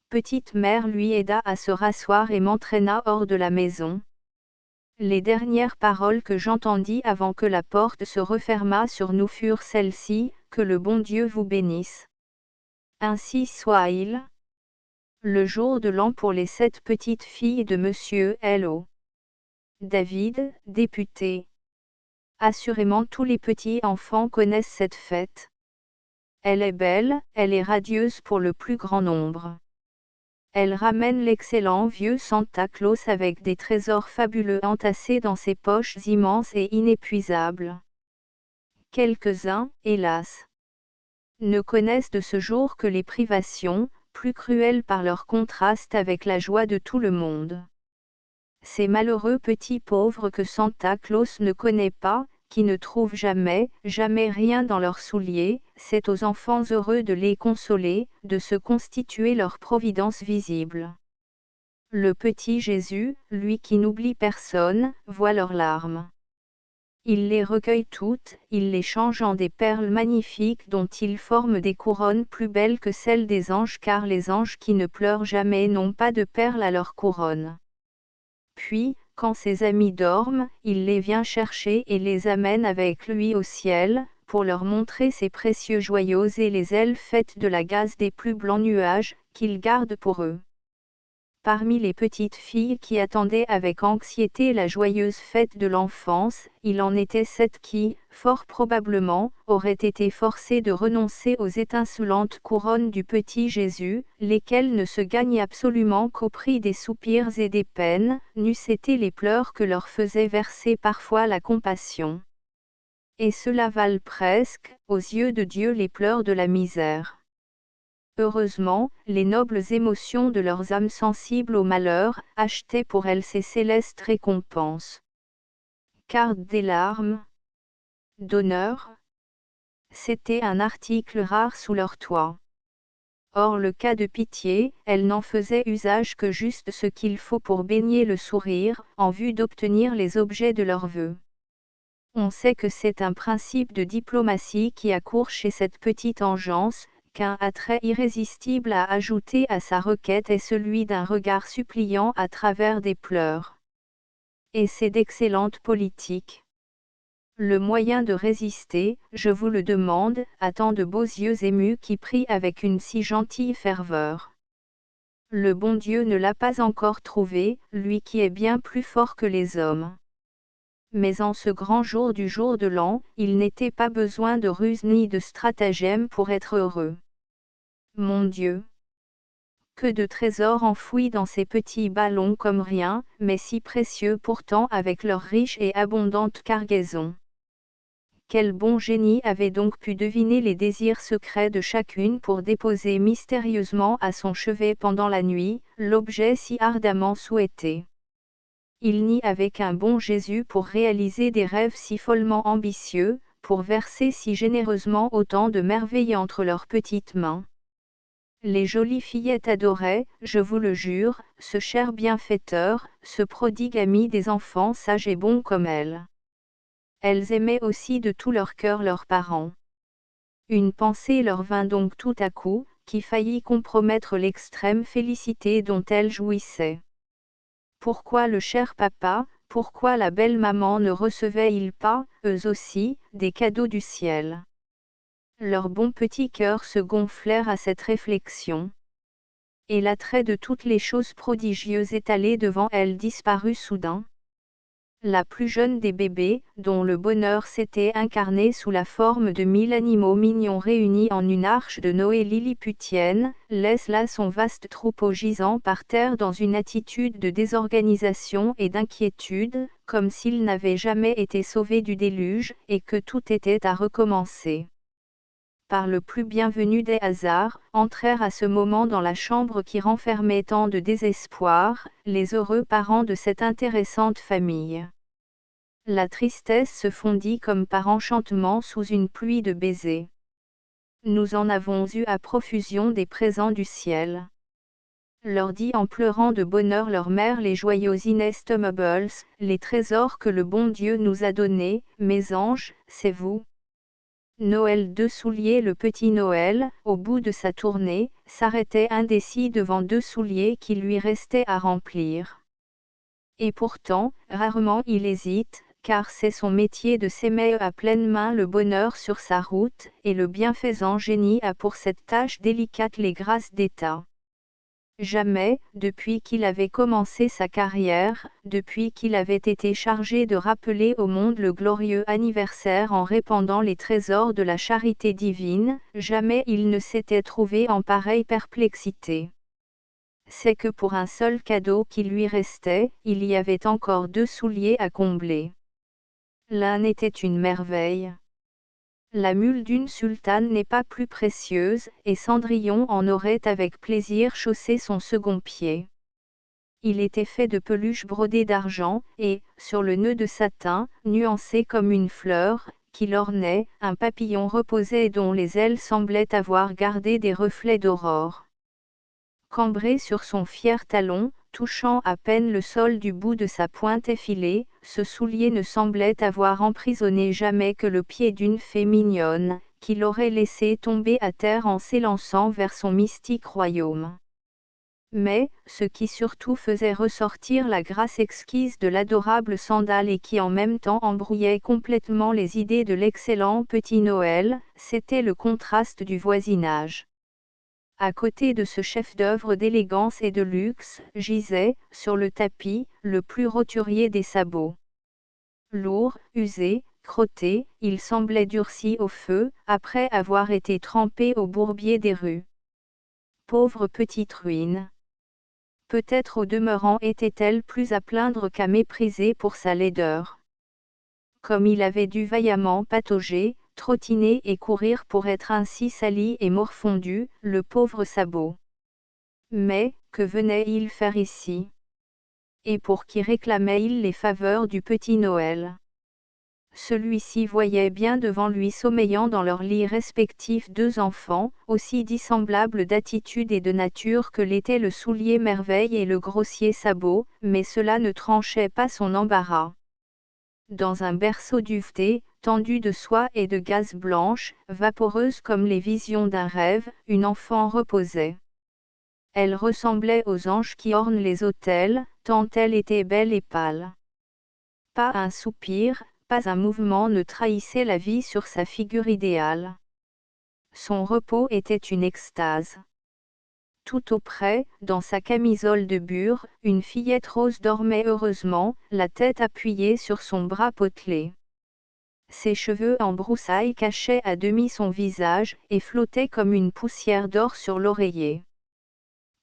Petite mère lui aida à se rasseoir et m'entraîna hors de la maison. Les dernières paroles que j'entendis avant que la porte se refermât sur nous furent celles-ci, « Que le bon Dieu vous bénisse. » Ainsi soit-il. Le jour de l'an pour les 7 petites filles de Monsieur L.O. David, député. Assurément tous les petits enfants connaissent cette fête. Elle est belle, elle est radieuse pour le plus grand nombre. Elle ramène l'excellent vieux Santa Claus avec des trésors fabuleux entassés dans ses poches immenses et inépuisables. Quelques-uns, hélas, ne connaissent de ce jour que les privations, plus cruelles par leur contraste avec la joie de tout le monde. Ces malheureux petits pauvres que Santa Claus ne connaît pas, qui ne trouvent jamais, jamais rien dans leurs souliers, c'est aux enfants heureux de les consoler, de se constituer leur providence visible. Le petit Jésus, lui qui n'oublie personne, voit leurs larmes. Il les recueille toutes, il les change en des perles magnifiques dont il forme des couronnes plus belles que celles des anges car les anges qui ne pleurent jamais n'ont pas de perles à leur couronne. Puis, quand ses amis dorment, il les vient chercher et les amène avec lui au ciel, pour leur montrer ses précieux joyaux et les ailes faites de la gaze des plus blancs nuages, qu'il garde pour eux. Parmi les petites filles qui attendaient avec anxiété la joyeuse fête de l'enfance, il en était 7 qui, fort probablement, auraient été forcées de renoncer aux étincelantes couronnes du petit Jésus, lesquelles ne se gagnent absolument qu'au prix des soupirs et des peines, n'eussent été les pleurs que leur faisait verser parfois la compassion. Et cela valent presque, aux yeux de Dieu les pleurs de la misère. Heureusement, les nobles émotions de leurs âmes sensibles au malheur, achetaient pour elles ces célestes récompenses. Car des larmes d'honneur, c'était un article rare sous leur toit. Or le cas de pitié, elles n'en faisaient usage que juste ce qu'il faut pour baigner le sourire, en vue d'obtenir les objets de leurs vœux. On sait que c'est un principe de diplomatie qui accourt chez cette petite engeance, qu'un attrait irrésistible à ajouter à sa requête est celui d'un regard suppliant à travers des pleurs. Et c'est d'excellente politique. Le moyen de résister, je vous le demande, à tant de beaux yeux émus qui prient avec une si gentille ferveur. Le bon Dieu ne l'a pas encore trouvé, lui qui est bien plus fort que les hommes. Mais en ce grand jour de l'an, il n'était pas besoin de ruse ni de stratagème pour être heureux. Mon Dieu! que de trésors enfouis dans ces petits ballons comme rien, mais si précieux pourtant avec leur riche et abondante cargaison. Quel bon génie avait donc pu deviner les désirs secrets de chacune pour déposer mystérieusement à son chevet pendant la nuit, l'objet si ardemment souhaité. Il n'y avait qu'un bon Jésus pour réaliser des rêves si follement ambitieux, pour verser si généreusement autant de merveilles entre leurs petites mains. Les jolies fillettes adoraient, je vous le jure, ce cher bienfaiteur, ce prodigue ami des enfants sages et bons comme elles. Elles aimaient aussi de tout leur cœur leurs parents. Une pensée leur vint donc tout à coup, qui faillit compromettre l'extrême félicité dont elles jouissaient. Pourquoi le cher papa, pourquoi la belle maman ne recevaient-ils pas, eux aussi, des cadeaux du ciel? Leurs bons petits cœurs se gonflèrent à cette réflexion. Et l'attrait de toutes les choses prodigieuses étalées devant elles disparut soudain. La plus jeune des bébés, dont le bonheur s'était incarné sous la forme de 1000 animaux mignons réunis en une arche de Noé lilliputienne, laisse là son vaste troupeau gisant par terre dans une attitude de désorganisation et d'inquiétude, comme s'il n'avait jamais été sauvé du déluge, et que tout était à recommencer. Par le plus bienvenu des hasards, entrèrent à ce moment dans la chambre qui renfermait tant de désespoir, les heureux parents de cette intéressante famille. La tristesse se fondit comme par enchantement sous une pluie de baisers. Nous en avons eu à profusion des présents du ciel. Leur dit en pleurant de bonheur leur mère les joyaux inestimables, les trésors que le bon Dieu nous a donnés, mes anges, c'est vous. Noël. Deux souliers. Le petit Noël, au bout de sa tournée, s'arrêtait indécis devant deux souliers qui lui restaient à remplir. Et pourtant, rarement il hésite, car c'est son métier de s'aimer à pleine main le bonheur sur sa route, et le bienfaisant génie a pour cette tâche délicate les grâces d'État. Jamais, depuis qu'il avait commencé sa carrière, depuis qu'il avait été chargé de rappeler au monde le glorieux anniversaire en répandant les trésors de la charité divine, jamais il ne s'était trouvé en pareille perplexité. C'est que pour un seul cadeau qui lui restait, il y avait encore deux souliers à combler. L'un était une merveille. La mule d'une sultane n'est pas plus précieuse, et Cendrillon en aurait avec plaisir chaussé son second pied. Il était fait de peluche brodée d'argent, et, sur le nœud de satin, nuancé comme une fleur, qui l'ornait, un papillon reposait dont les ailes semblaient avoir gardé des reflets d'aurore. Cambré sur son fier talon, touchant à peine le sol du bout de sa pointe effilée, ce soulier ne semblait avoir emprisonné jamais que le pied d'une fée mignonne, qui l'aurait laissé tomber à terre en s'élançant vers son mystique royaume. Mais, ce qui surtout faisait ressortir la grâce exquise de l'adorable sandale et qui en même temps embrouillait complètement les idées de l'excellent petit Noël, c'était le contraste du voisinage. À côté de ce chef-d'œuvre d'élégance et de luxe, gisait, sur le tapis, le plus roturier des sabots. Lourd, usé, crotté, il semblait durci au feu, après avoir été trempé au bourbier des rues. Pauvre petite ruine! Peut-être au demeurant était-elle plus à plaindre qu'à mépriser pour sa laideur. Comme il avait dû vaillamment patauger, trottiner et courir pour être ainsi sali et morfondu, le pauvre sabot. Mais, que venait-il faire ici? Et pour qui réclamait-il les faveurs du petit Noël? Celui-ci voyait bien devant lui sommeillant dans leurs lits respectifs deux enfants, aussi dissemblables d'attitude et de nature que l'étaient le soulier merveille et le grossier sabot, mais cela ne tranchait pas son embarras. Dans un berceau duveté, tendu de soie et de gaze blanche, vaporeuse comme les visions d'un rêve, une enfant reposait. Elle ressemblait aux anges qui ornent les autels, tant elle était belle et pâle. Pas un soupir, pas un mouvement ne trahissait la vie sur sa figure idéale. Son repos était une extase. Tout auprès, dans sa camisole de bure, une fillette rose dormait heureusement, la tête appuyée sur son bras potelé. Ses cheveux en broussailles cachaient à demi son visage, et flottaient comme une poussière d'or sur l'oreiller.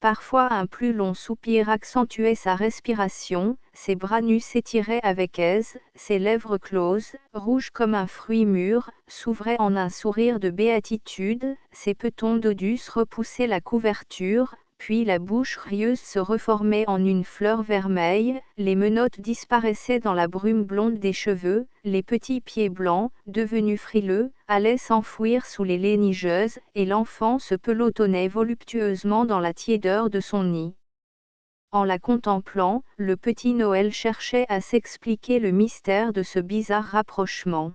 Parfois un plus long soupir accentuait sa respiration, ses bras nus s'étiraient avec aise, ses lèvres closes, rouges comme un fruit mûr, s'ouvraient en un sourire de béatitude, ses petons d'eau douce repoussaient la couverture, puis la bouche rieuse se reformait en une fleur vermeille, les menottes disparaissaient dans la brume blonde des cheveux, les petits pieds blancs, devenus frileux, allaient s'enfouir sous les lénigeuses, et l'enfant se pelotonnait voluptueusement dans la tiédeur de son nid. En la contemplant, le petit Noël cherchait à s'expliquer le mystère de ce bizarre rapprochement.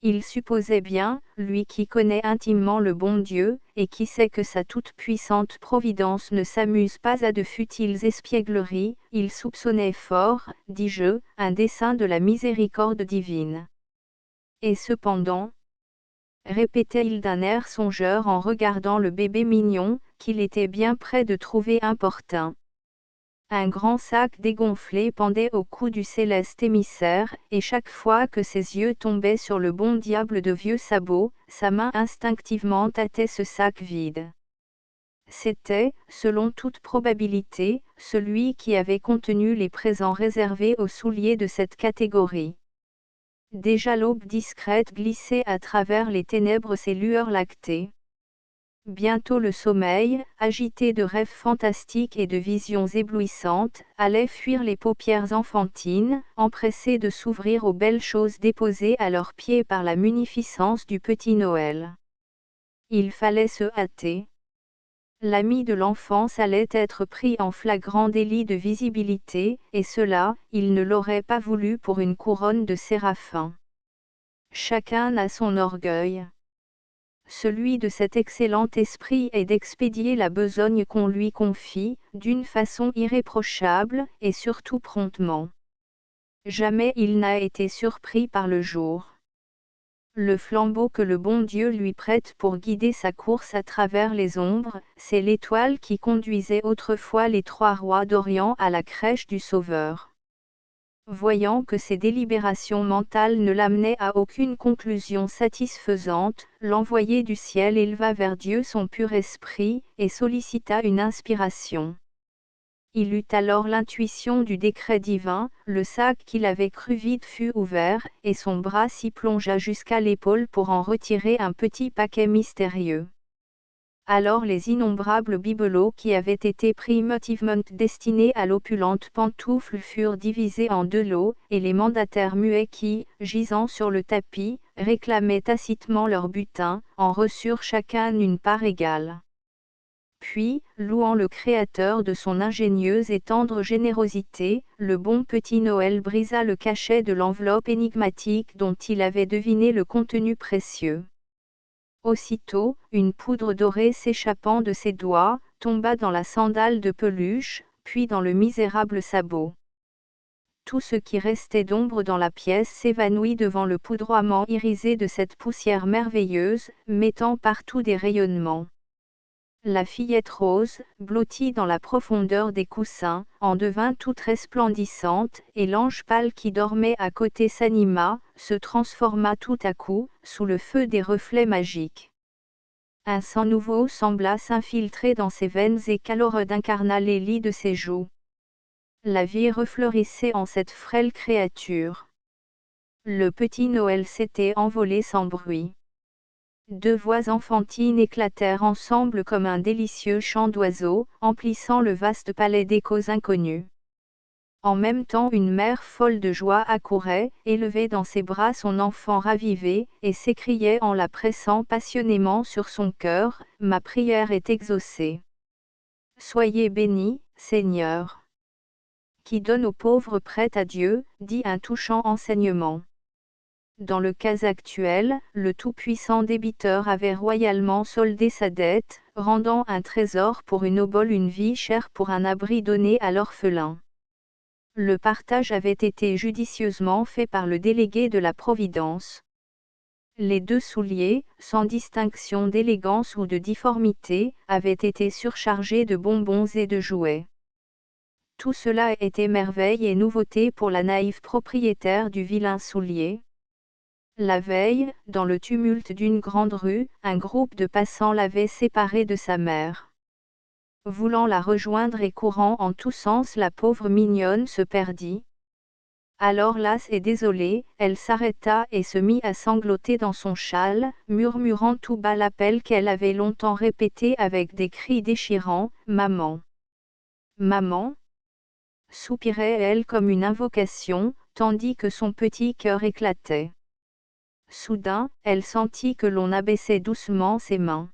Il supposait bien, lui qui connaît intimement le bon Dieu, et qui sait que sa toute-puissante providence ne s'amuse pas à de futiles espiègleries, il soupçonnait fort, dis-je, un dessein de la miséricorde divine. Et cependant, répétait-il d'un air songeur en regardant le bébé mignon, qu'il était bien près de trouver importun. Un grand sac dégonflé pendait au cou du céleste émissaire, et chaque fois que ses yeux tombaient sur le bon diable de vieux sabots, sa main instinctivement tâtait ce sac vide. C'était, selon toute probabilité, celui qui avait contenu les présents réservés aux souliers de cette catégorie. Déjà l'aube discrète glissait à travers les ténèbres ses lueurs lactées. Bientôt le sommeil, agité de rêves fantastiques et de visions éblouissantes, allait fuir les paupières enfantines, empressées de s'ouvrir aux belles choses déposées à leurs pieds par la munificence du petit Noël. Il fallait se hâter. L'ami de l'enfance allait être pris en flagrant délit de visibilité, et cela, il ne l'aurait pas voulu pour une couronne de séraphins. Chacun a son orgueil. Celui de cet excellent esprit est d'expédier la besogne qu'on lui confie, d'une façon irréprochable, et surtout promptement. Jamais il n'a été surpris par le jour. Le flambeau que le bon Dieu lui prête pour guider sa course à travers les ombres, c'est l'étoile qui conduisait autrefois les 3 rois d'Orient à la crèche du Sauveur. Voyant que ses délibérations mentales ne l'amenaient à aucune conclusion satisfaisante, l'envoyé du ciel éleva vers Dieu son pur esprit, et sollicita une inspiration. Il eut alors l'intuition du décret divin, le sac qu'il avait cru vide fut ouvert, et son bras s'y plongea jusqu'à l'épaule pour en retirer un petit paquet mystérieux. Alors les innombrables bibelots qui avaient été primitivement destinés à l'opulente pantoufle furent divisés en 2 lots, et les mandataires muets qui, gisant sur le tapis, réclamaient tacitement leur butin, en reçurent chacun une part égale. Puis, louant le Créateur de son ingénieuse et tendre générosité, le bon petit Noël brisa le cachet de l'enveloppe énigmatique dont il avait deviné le contenu précieux. Aussitôt, une poudre dorée s'échappant de ses doigts, tomba dans la sandale de peluche, puis dans le misérable sabot. Tout ce qui restait d'ombre dans la pièce s'évanouit devant le poudroiement irisé de cette poussière merveilleuse, mettant partout des rayonnements. La fillette rose, blottie dans la profondeur des coussins, en devint toute resplendissante, et l'ange pâle qui dormait à côté s'anima, se transforma tout à coup, sous le feu des reflets magiques. Un sang nouveau sembla s'infiltrer dans ses veines et caloreux incarna les lits de ses joues. La vie refleurissait en cette frêle créature. Le petit Noël s'était envolé sans bruit. 2 voix enfantines éclatèrent ensemble comme un délicieux chant d'oiseaux, emplissant le vaste palais d'échos inconnus. En même temps une mère folle de joie accourait, élevait dans ses bras son enfant ravivé, et s'écriait en la pressant passionnément sur son cœur, « Ma prière est exaucée. Soyez bénis, Seigneur. Qui donne aux pauvres prête à Dieu, dit un touchant enseignement. » Dans le cas actuel, le tout-puissant débiteur avait royalement soldé sa dette, rendant un trésor pour une obole, une vie chère pour un abri donné à l'orphelin. Le partage avait été judicieusement fait par le délégué de la Providence. Les 2 souliers, sans distinction d'élégance ou de difformité, avaient été surchargés de bonbons et de jouets. Tout cela était merveille et nouveauté pour la naïve propriétaire du vilain soulier. La veille, dans le tumulte d'une grande rue, un groupe de passants l'avait séparé de sa mère. voulant la rejoindre et courant en tous sens, la pauvre mignonne se perdit. Alors lasse et désolée, elle s'arrêta et se mit à sangloter dans son châle, murmurant tout bas l'appel qu'elle avait longtemps répété avec des cris déchirants, « Maman! Maman !» soupirait-elle comme une invocation, tandis que son petit cœur éclatait. Soudain, elle sentit que l'on abaissait doucement ses mains.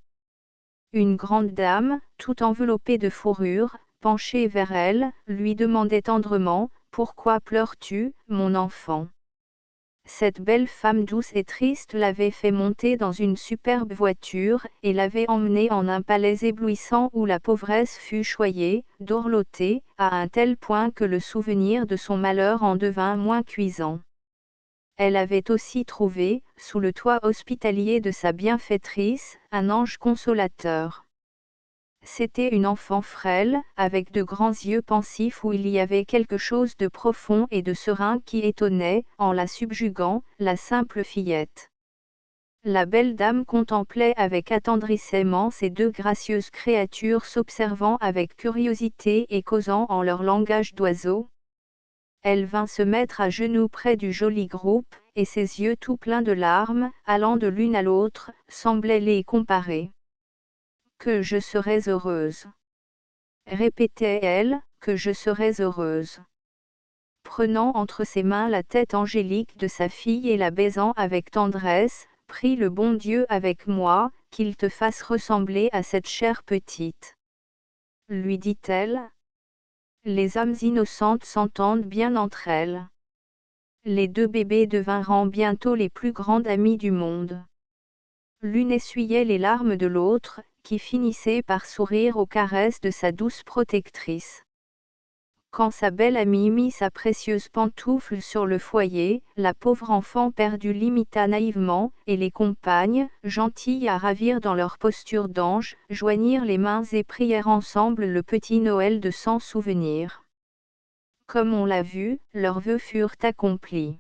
Une grande dame, tout enveloppée de fourrure, penchée vers elle, lui demandait tendrement, « Pourquoi pleures-tu, mon enfant ?» Cette belle femme douce et triste l'avait fait monter dans une superbe voiture, et l'avait emmenée en un palais éblouissant où la pauvresse fut choyée, dorlotée, à un tel point que le souvenir de son malheur en devint moins cuisant. Elle avait aussi trouvé, sous le toit hospitalier de sa bienfaitrice, un ange consolateur. C'était une enfant frêle, avec de grands yeux pensifs où il y avait quelque chose de profond et de serein qui étonnait, en la subjuguant, la simple fillette. La belle dame contemplait avec attendrissement ces deux gracieuses créatures s'observant avec curiosité et causant en leur langage d'oiseaux. Elle vint se mettre à genoux près du joli groupe, et ses yeux tout pleins de larmes, allant de l'une à l'autre, semblaient les comparer. « Que je serais heureuse !» répétait-elle, « que je serais heureuse !» Prenant entre ses mains la tête angélique de sa fille et la baisant avec tendresse, « Prie le bon Dieu avec moi, qu'il te fasse ressembler à cette chère petite. » lui dit-elle. Les âmes innocentes s'entendent bien entre elles. Les deux bébés devinrent bientôt les plus grandes amies du monde. L'une essuyait les larmes de l'autre, qui finissait par sourire aux caresses de sa douce protectrice. Quand sa belle amie mit sa précieuse pantoufle sur le foyer, la pauvre enfant perdue l'imita naïvement, et les compagnes, gentilles à ravir dans leur posture d'ange, joignirent les mains et prièrent ensemble le petit Noël de sans souvenir. Comme on l'a vu, leurs vœux furent accomplis.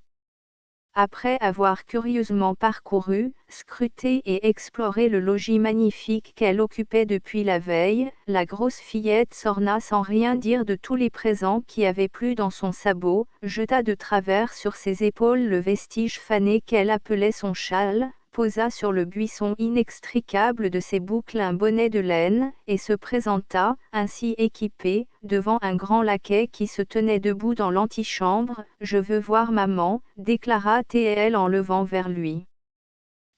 Après avoir curieusement parcouru, scruté et exploré le logis magnifique qu'elle occupait depuis la veille, la grosse fillette s'orna sans rien dire de tous les présents qui avaient plu dans son sabot, jeta de travers sur ses épaules le vestige fané qu'elle appelait son châle, posa sur le buisson inextricable de ses boucles un bonnet de laine, et se présenta, ainsi équipée, devant un grand laquais qui se tenait debout dans l'antichambre. « Je veux voir maman, » déclara-t-elle en levant vers lui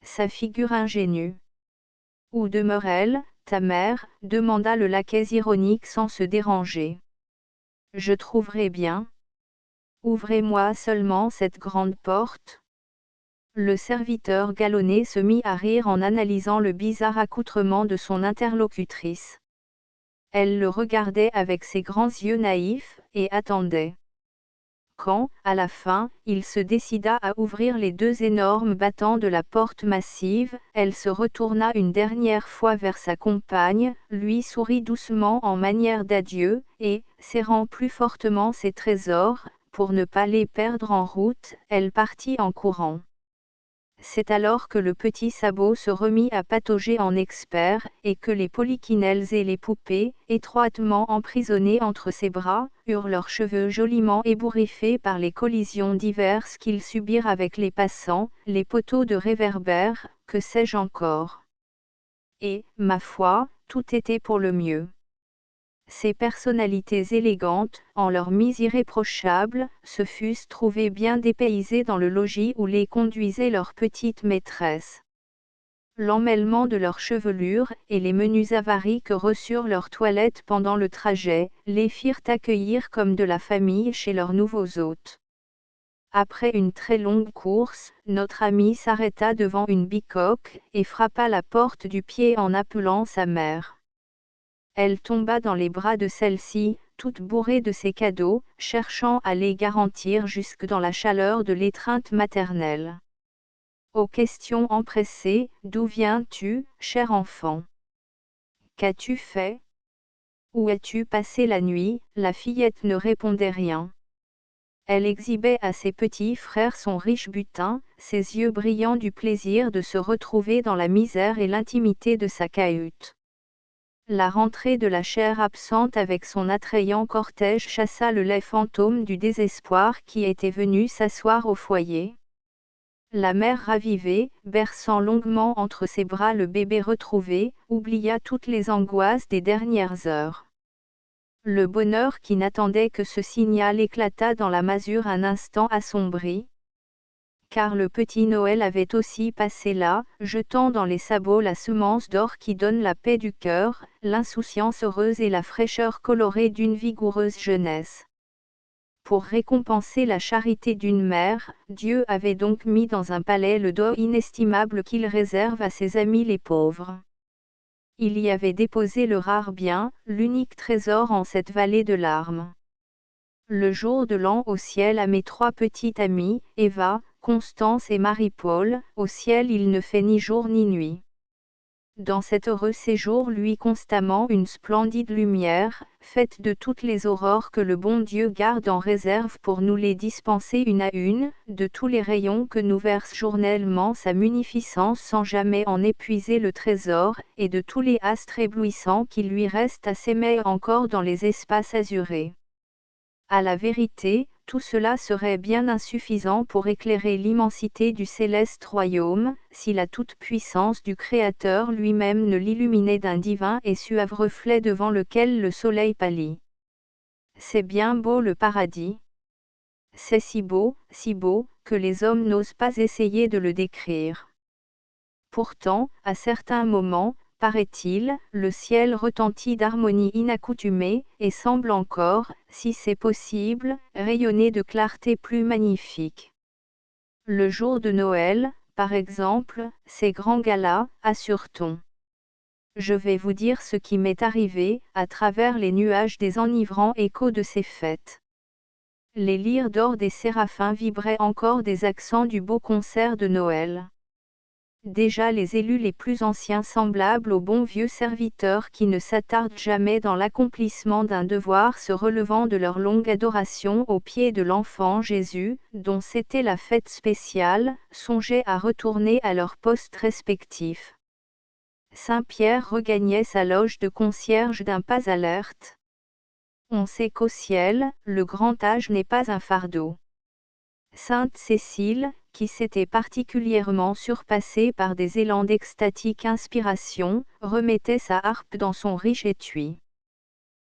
sa figure ingénue. « Où demeure-t-elle, ta mère ?» demanda le laquais ironique sans se déranger. « Je trouverai bien. Ouvrez-moi seulement cette grande porte. » Le serviteur galonné se mit à rire en analysant le bizarre accoutrement de son interlocutrice. Elle le regardait avec ses grands yeux naïfs, et attendait. Quand, à la fin, il se décida à ouvrir les deux énormes battants de la porte massive, elle se retourna une dernière fois vers sa compagne, lui sourit doucement en manière d'adieu, et, serrant plus fortement ses trésors, pour ne pas les perdre en route, elle partit en courant. C'est alors que le petit sabot se remit à patauger en expert, et que les polychinelles et les poupées, étroitement emprisonnées entre ses bras, eurent leurs cheveux joliment ébouriffés par les collisions diverses qu'ils subirent avec les passants, les poteaux de réverbères, que sais-je encore. Et, ma foi, tout était pour le mieux. Ces personnalités élégantes, en leur mise irréprochable, se fussent trouvées bien dépaysées dans le logis où les conduisait leur petite maîtresse. L'emmêlement de leurs chevelures, et les menus avaries que reçurent leurs toilettes pendant le trajet, les firent accueillir comme de la famille chez leurs nouveaux hôtes. Après une très longue course, notre amie s'arrêta devant une bicoque, et frappa la porte du pied en appelant sa mère. Elle tomba dans les bras de celle-ci, toute bourrée de ses cadeaux, cherchant à les garantir jusque dans la chaleur de l'étreinte maternelle. Aux questions empressées, « D'où viens-tu, cher enfant ? Qu'as-tu fait ? Où as-tu passé la nuit ?» La fillette ne répondait rien. Elle exhibait à ses petits frères son riche butin, ses yeux brillants du plaisir de se retrouver dans la misère et l'intimité de sa cahute. La rentrée de la chair absente avec son attrayant cortège chassa le laid fantôme du désespoir qui était venu s'asseoir au foyer. La mère ravivée, berçant longuement entre ses bras le bébé retrouvé, oublia toutes les angoisses des dernières heures. Le bonheur qui n'attendait que ce signal éclata dans la masure un instant assombri. Car le petit Noël avait aussi passé là, jetant dans les sabots la semence d'or qui donne la paix du cœur, l'insouciance heureuse et la fraîcheur colorée d'une vigoureuse jeunesse. Pour récompenser la charité d'une mère, Dieu avait donc mis dans un palais le don inestimable qu'il réserve à ses amis les pauvres. Il y avait déposé le rare bien, l'unique trésor en cette vallée de larmes. Le jour de l'an au ciel à mes trois petites amies, Eva, Constance et Marie-Paul, au ciel il ne fait ni jour ni nuit. Dans cet heureux séjour luit constamment une splendide lumière, faite de toutes les aurores que le bon Dieu garde en réserve pour nous les dispenser une à une, de tous les rayons que nous verse journellement sa munificence sans jamais en épuiser le trésor, et de tous les astres éblouissants qui lui restent à s'aimer encore dans les espaces azurés. À la vérité, tout cela serait bien insuffisant pour éclairer l'immensité du céleste royaume, si la toute-puissance du Créateur lui-même ne l'illuminait d'un divin et suave reflet devant lequel le soleil pâlit. C'est bien beau le paradis. C'est si beau, que les hommes n'osent pas essayer de le décrire. Pourtant, à certains moments, paraît-il, le ciel retentit d'harmonie inaccoutumée, et semble encore, si c'est possible, rayonner de clarté plus magnifique. Le jour de Noël, par exemple, ces grands galas, assure-t-on. Je vais vous dire ce qui m'est arrivé, à travers les nuages des enivrants échos de ces fêtes. Les lyres d'or des séraphins vibraient encore des accents du beau concert de Noël. Déjà les élus les plus anciens semblables aux bons vieux serviteurs qui ne s'attardent jamais dans l'accomplissement d'un devoir se relevant de leur longue adoration aux pieds de l'enfant Jésus, dont c'était la fête spéciale, songeaient à retourner à leur poste respectif. Saint Pierre regagnait sa loge de concierge d'un pas alerte. On sait qu'au ciel, le grand âge n'est pas un fardeau. Sainte Cécile, qui s'était particulièrement surpassée par des élans d'extatique inspiration, remettait sa harpe dans son riche étui.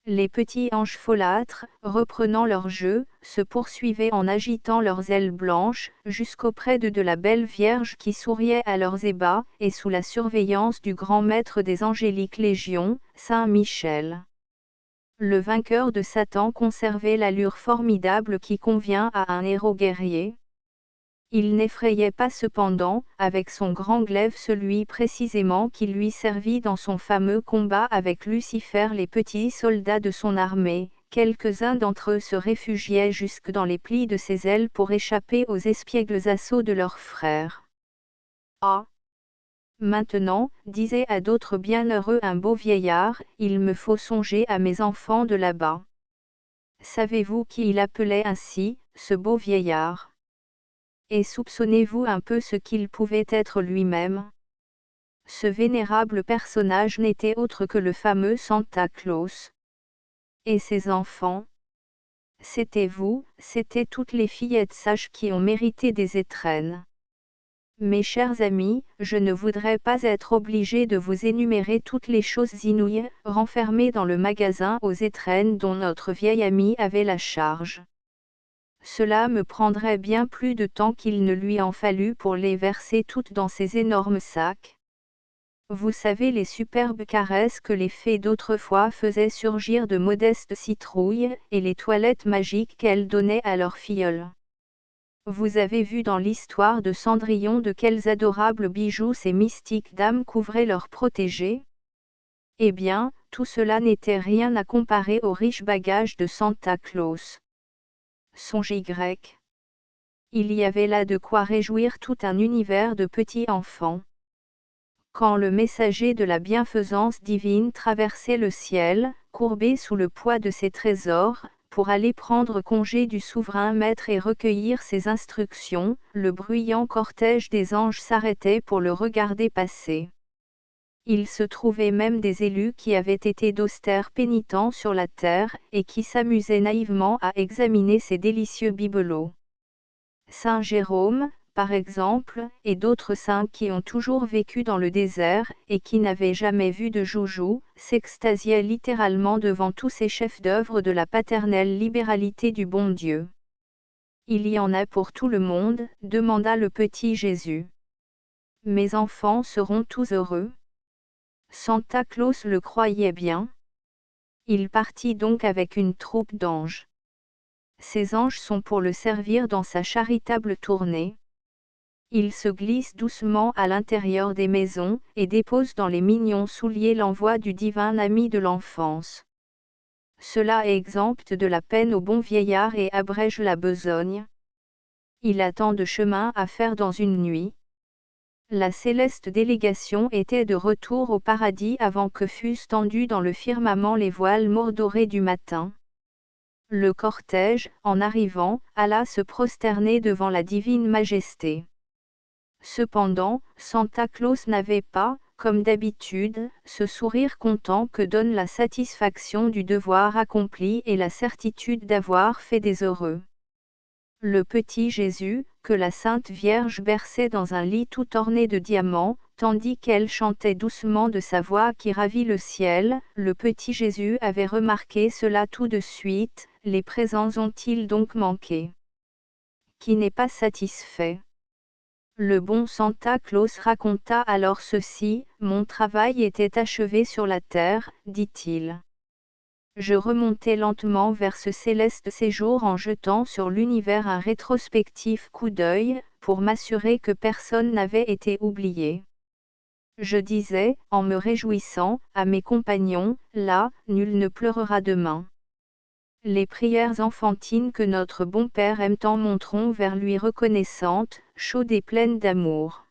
Les petits anges folâtres, reprenant leur jeu, se poursuivaient en agitant leurs ailes blanches, jusqu'auprès de la belle Vierge qui souriait à leurs ébats, et sous la surveillance du grand maître des angéliques légions, Saint Michel. Le vainqueur de Satan conservait l'allure formidable qui convient à un héros guerrier. Il n'effrayait pas cependant, avec son grand glaive celui précisément qui lui servit dans son fameux combat avec Lucifer les petits soldats de son armée, quelques-uns d'entre eux se réfugiaient jusque dans les plis de ses ailes pour échapper aux espiègles assauts de leurs frères. Ah! Maintenant, disait à d'autres bienheureux un beau vieillard, il me faut songer à mes enfants de là-bas. Savez-vous qui il appelait ainsi, ce beau vieillard? Et soupçonnez-vous un peu ce qu'il pouvait être lui-même? Ce vénérable personnage n'était autre que le fameux Santa Claus. Et ses enfants? C'était vous, c'étaient toutes les fillettes sages qui ont mérité des étrennes. Mes chers amis, je ne voudrais pas être obligé de vous énumérer toutes les choses inouïes, renfermées dans le magasin aux étrennes dont notre vieil ami avait la charge. Cela me prendrait bien plus de temps qu'il ne lui en fallut pour les verser toutes dans ces énormes sacs. Vous savez les superbes caresses que les fées d'autrefois faisaient surgir de modestes citrouilles, et les toilettes magiques qu'elles donnaient à leurs filleuls. Vous avez vu dans l'histoire de Cendrillon de quels adorables bijoux ces mystiques dames couvraient leurs protégés? Eh bien, tout cela n'était rien à comparer aux riches bagages de Santa Claus. Songez grec. Il y avait là de quoi réjouir tout un univers de petits enfants. Quand le messager de la bienfaisance divine traversait le ciel, courbé sous le poids de ses trésors, pour aller prendre congé du souverain maître et recueillir ses instructions, le bruyant cortège des anges s'arrêtait pour le regarder passer. Il se trouvait même des élus qui avaient été d'austères pénitents sur la terre, et qui s'amusaient naïvement à examiner ces délicieux bibelots. Saint Jérôme, par exemple, et d'autres saints qui ont toujours vécu dans le désert, et qui n'avaient jamais vu de joujou, s'extasiaient littéralement devant tous ces chefs-d'œuvre de la paternelle libéralité du bon Dieu. Il y en a pour tout le monde, demanda le petit Jésus. Mes enfants seront tous heureux? Santa Claus le croyait bien. Il partit donc avec une troupe d'anges. Ces anges sont pour le servir dans sa charitable tournée. Il se glisse doucement à l'intérieur des maisons, et dépose dans les mignons souliers l'envoi du divin ami de l'enfance. Cela exempte de la peine au bon vieillard et abrège la besogne. Il a tant de chemin à faire dans une nuit. La céleste délégation était de retour au paradis avant que fussent tendus dans le firmament les voiles mordorés du matin. Le cortège, en arrivant, alla se prosterner devant la divine majesté. Cependant, Santa Claus n'avait pas, comme d'habitude, ce sourire content que donne la satisfaction du devoir accompli et la certitude d'avoir fait des heureux. Le petit Jésus, que la Sainte Vierge berçait dans un lit tout orné de diamants, tandis qu'elle chantait doucement de sa voix qui ravit le ciel, le petit Jésus avait remarqué cela tout de suite. Les présents ont-ils donc manqué? Qui n'est pas satisfait? Le bon Santa Claus raconta alors ceci: mon travail était achevé sur la terre, dit-il. Je remontais lentement vers ce céleste séjour en jetant sur l'univers un rétrospectif coup d'œil, pour m'assurer que personne n'avait été oublié. Je disais, en me réjouissant, à mes compagnons, là, nul ne pleurera demain. Les prières enfantines que notre bon Père aime tant monteront vers lui reconnaissantes, chaudes et pleines d'amour.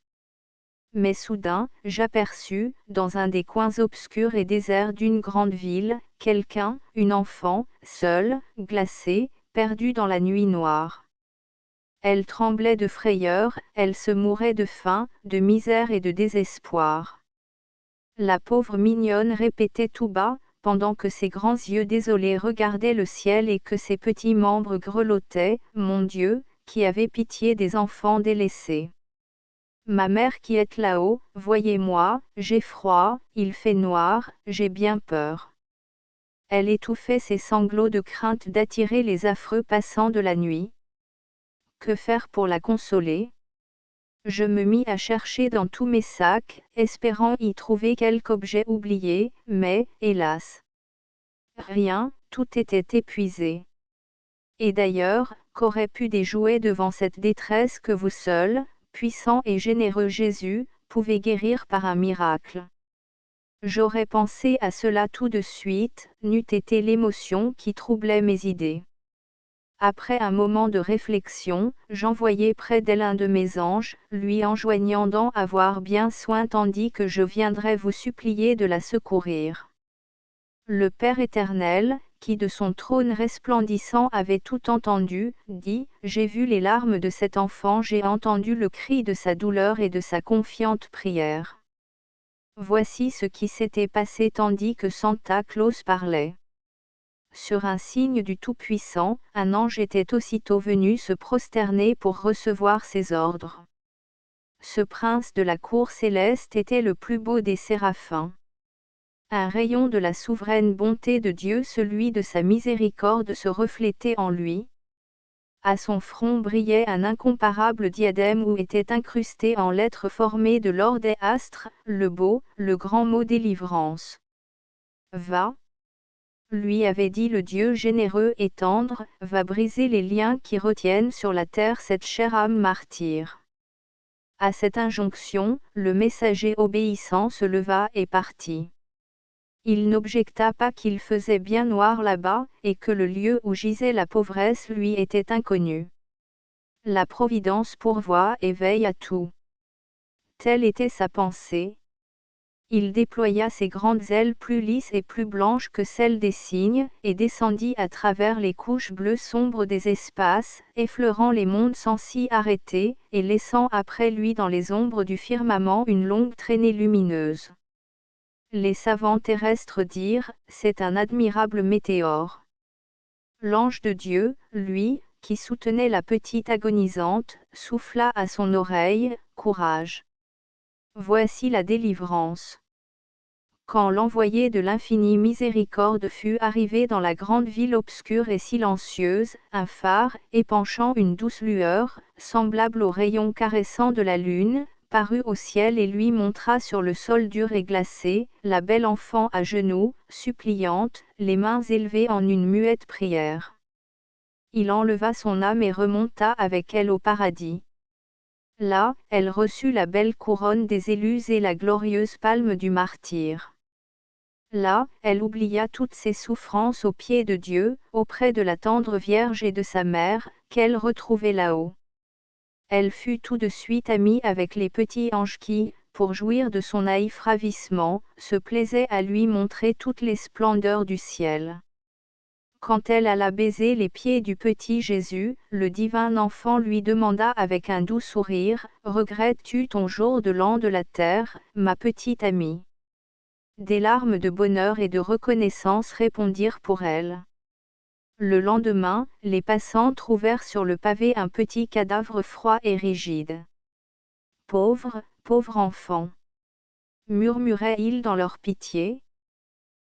Mais soudain, j'aperçus, dans un des coins obscurs et déserts d'une grande ville, quelqu'un, une enfant, seule, glacée, perdue dans la nuit noire. Elle tremblait de frayeur, elle se mourait de faim, de misère et de désespoir. La pauvre mignonne répétait tout bas, pendant que ses grands yeux désolés regardaient le ciel et que ses petits membres grelottaient: mon Dieu, qui avait pitié des enfants délaissés. Ma mère qui est là-haut, voyez-moi, j'ai froid, il fait noir, j'ai bien peur. Elle étouffait ses sanglots de crainte d'attirer les affreux passants de la nuit. Que faire pour la consoler? Je me mis à chercher dans tous mes sacs, espérant y trouver quelque objet oublié, mais, hélas, rien, tout était épuisé. Et d'ailleurs, qu'auraient pu des jouets devant cette détresse que vous seul, puissant et généreux Jésus, pouvez guérir par un miracle? J'aurais pensé à cela tout de suite, n'eût été l'émotion qui troublait mes idées. Après un moment de réflexion, j'envoyai près d'elle un de mes anges, lui enjoignant d'en avoir bien soin tandis que je viendrais vous supplier de la secourir. Le Père éternel, qui de son trône resplendissant avait tout entendu, dit: j'ai vu les larmes de cet enfant, j'ai entendu le cri de sa douleur et de sa confiante prière. Voici ce qui s'était passé tandis que Santa Claus parlait. Sur un signe du Tout-Puissant, un ange était aussitôt venu se prosterner pour recevoir ses ordres. Ce prince de la cour céleste était le plus beau des séraphins. Un rayon de la souveraine bonté de Dieu, celui de sa miséricorde, se reflétait en lui. À son front brillait un incomparable diadème où était incrusté en lettres formées de l'or des astres, le beau, le grand mot délivrance. Va, lui avait dit le Dieu généreux et tendre, va briser les liens qui retiennent sur la terre cette chère âme martyre. À cette injonction, le messager obéissant se leva et partit. Il n'objecta pas qu'il faisait bien noir là-bas, et que le lieu où gisait la pauvresse lui était inconnu. La Providence pourvoit et veille à tout. Telle était sa pensée. Il déploya ses grandes ailes plus lisses et plus blanches que celles des cygnes, et descendit à travers les couches bleues sombres des espaces, effleurant les mondes sans s'y arrêter, et laissant après lui dans les ombres du firmament une longue traînée lumineuse. Les savants terrestres dirent, c'est un admirable météore. L'ange de Dieu, lui, qui soutenait la petite agonisante, souffla à son oreille, courage. Voici la délivrance. Quand l'envoyé de l'infinie miséricorde fut arrivé dans la grande ville obscure et silencieuse, un phare, épanchant une douce lueur, semblable aux rayons caressants de la lune, parut au ciel et lui montra sur le sol dur et glacé, la belle enfant à genoux, suppliante, les mains élevées en une muette prière. Il enleva son âme et remonta avec elle au paradis. Là, elle reçut la belle couronne des élus et la glorieuse palme du martyr. Là, elle oublia toutes ses souffrances aux pieds de Dieu, auprès de la tendre Vierge et de sa mère, qu'elle retrouvait là-haut. Elle fut tout de suite amie avec les petits anges qui, pour jouir de son naïf ravissement, se plaisaient à lui montrer toutes les splendeurs du ciel. Quand elle alla baiser les pieds du petit Jésus, le divin enfant lui demanda avec un doux sourire, « Regrettes-tu ton jour de l'an de la terre, ma petite amie ?» Des larmes de bonheur et de reconnaissance répondirent pour elle. Le lendemain, les passants trouvèrent sur le pavé un petit cadavre froid et rigide. « Pauvre, pauvre enfant !» murmuraient-ils dans leur pitié.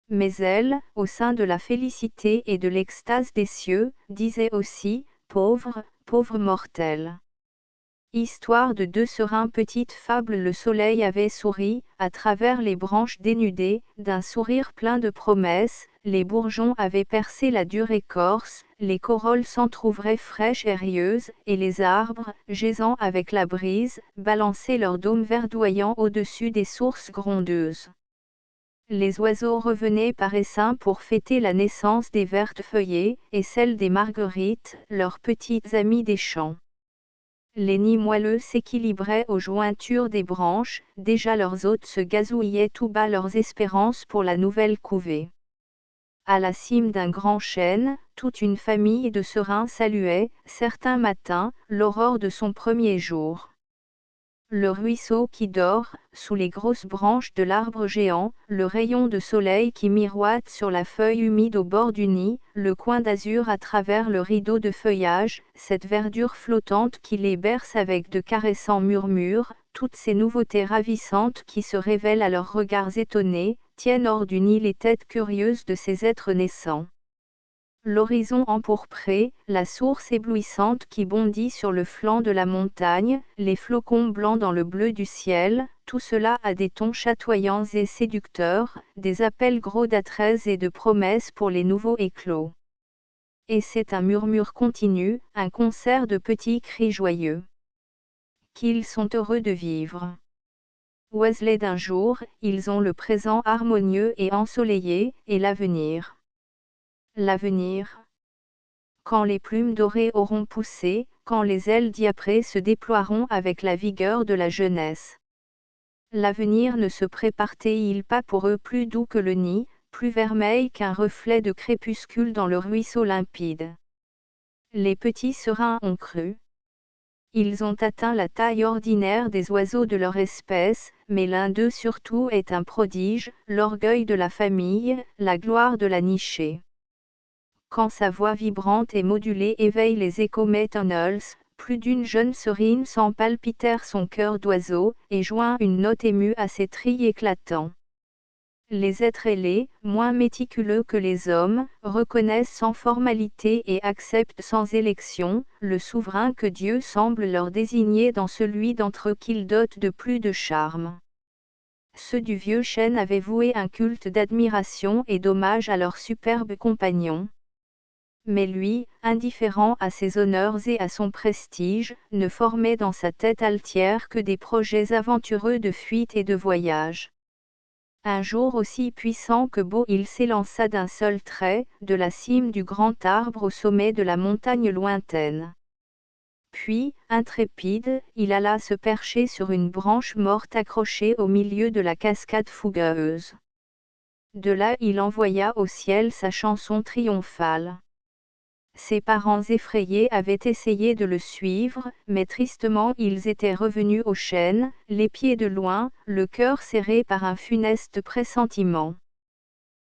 Mais elle, au sein de la félicité et de l'extase des cieux, disait aussi, « Pauvre, pauvre mortel !» Histoire de deux sereins petites fables. Le soleil avait souri, à travers les branches dénudées, d'un sourire plein de promesses, les bourgeons avaient percé la dure écorce, les corolles s'entr'ouvraient fraîches et rieuses, et les arbres, gisant avec la brise, balançaient leurs dômes verdoyants au-dessus des sources grondeuses. Les oiseaux revenaient par essaims pour fêter la naissance des vertes feuillées, et celle des marguerites, leurs petites amies des champs. Les nids moelleux s'équilibraient aux jointures des branches, déjà leurs hôtes se gazouillaient tout bas leurs espérances pour la nouvelle couvée. À la cime d'un grand chêne, toute une famille de serins saluait, certains matins, l'aurore de son premier jour. Le ruisseau qui dort, sous les grosses branches de l'arbre géant, le rayon de soleil qui miroite sur la feuille humide au bord du nid, le coin d'azur à travers le rideau de feuillage, cette verdure flottante qui les berce avec de caressants murmures, toutes ces nouveautés ravissantes qui se révèlent à leurs regards étonnés, tiennent hors du nid les têtes curieuses de ces êtres naissants. L'horizon empourpré, la source éblouissante qui bondit sur le flanc de la montagne, les flocons blancs dans le bleu du ciel, tout cela a des tons chatoyants et séducteurs, des appels gros d'attraits et de promesses pour les nouveaux éclos. Et c'est un murmure continu, un concert de petits cris joyeux. Qu'ils sont heureux de vivre. Oiselets d'un jour, ils ont le présent harmonieux et ensoleillé, et l'avenir. L'avenir. Quand les plumes dorées auront poussé, quand les ailes diaprées se déploieront avec la vigueur de la jeunesse. L'avenir ne se prépare-t-il pas pour eux plus doux que le nid, plus vermeil qu'un reflet de crépuscule dans le ruisseau limpide? Les petits serins ont cru. Ils ont atteint la taille ordinaire des oiseaux de leur espèce, mais l'un d'eux surtout est un prodige, l'orgueil de la famille, la gloire de la nichée. Quand sa voix vibrante et modulée éveille les écho-tunnels, plus d'une jeune serine sent palpiter son cœur d'oiseau, et joint une note émue à ses trilles éclatants. Les êtres ailés, moins méticuleux que les hommes, reconnaissent sans formalité et acceptent sans élection, le souverain que Dieu semble leur désigner dans celui d'entre eux qu'ils dotent de plus de charme. Ceux du vieux chêne avaient voué un culte d'admiration et d'hommage à leur superbe compagnon. Mais lui, indifférent à ses honneurs et à son prestige, ne formait dans sa tête altière que des projets aventureux de fuite et de voyage. Un jour aussi puissant que beau, il s'élança d'un seul trait, de la cime du grand arbre au sommet de la montagne lointaine. Puis, intrépide, il alla se percher sur une branche morte accrochée au milieu de la cascade fougueuse. De là il envoya au ciel sa chanson triomphale. Ses parents effrayés avaient essayé de le suivre, mais tristement ils étaient revenus aux chênes, les pieds de loin, le cœur serré par un funeste pressentiment.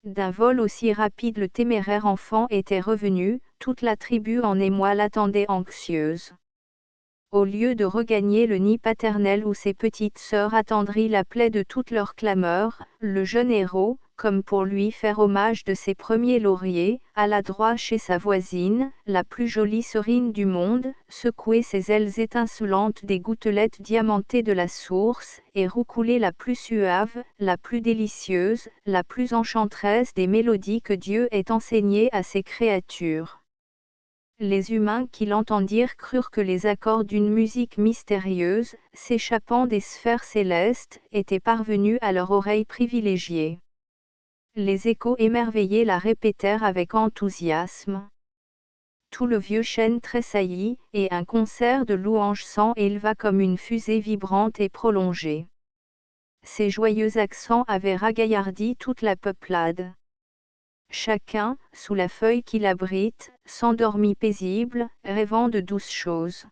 D'un vol aussi rapide le téméraire enfant était revenu, toute la tribu en émoi l'attendait anxieuse. Au lieu de regagner le nid paternel où ses petites sœurs attendries l'appelaient de toutes leurs clameurs, le jeune héros, comme pour lui faire hommage de ses premiers lauriers, alla droit chez sa voisine, la plus jolie serine du monde, secouer ses ailes étincelantes des gouttelettes diamantées de la source, et roucouler la plus suave, la plus délicieuse, la plus enchanteresse des mélodies que Dieu ait enseignées à ses créatures. Les humains qui l'entendirent crurent que les accords d'une musique mystérieuse, s'échappant des sphères célestes, étaient parvenus à leur oreille privilégiée. Les échos émerveillés la répétèrent avec enthousiasme. Tout le vieux chêne tressaillit, et un concert de louanges s'en éleva comme une fusée vibrante et prolongée. Ces joyeux accents avaient ragaillardi toute la peuplade. Chacun, sous la feuille qui l'abrite, s'endormit paisible, rêvant de douces choses.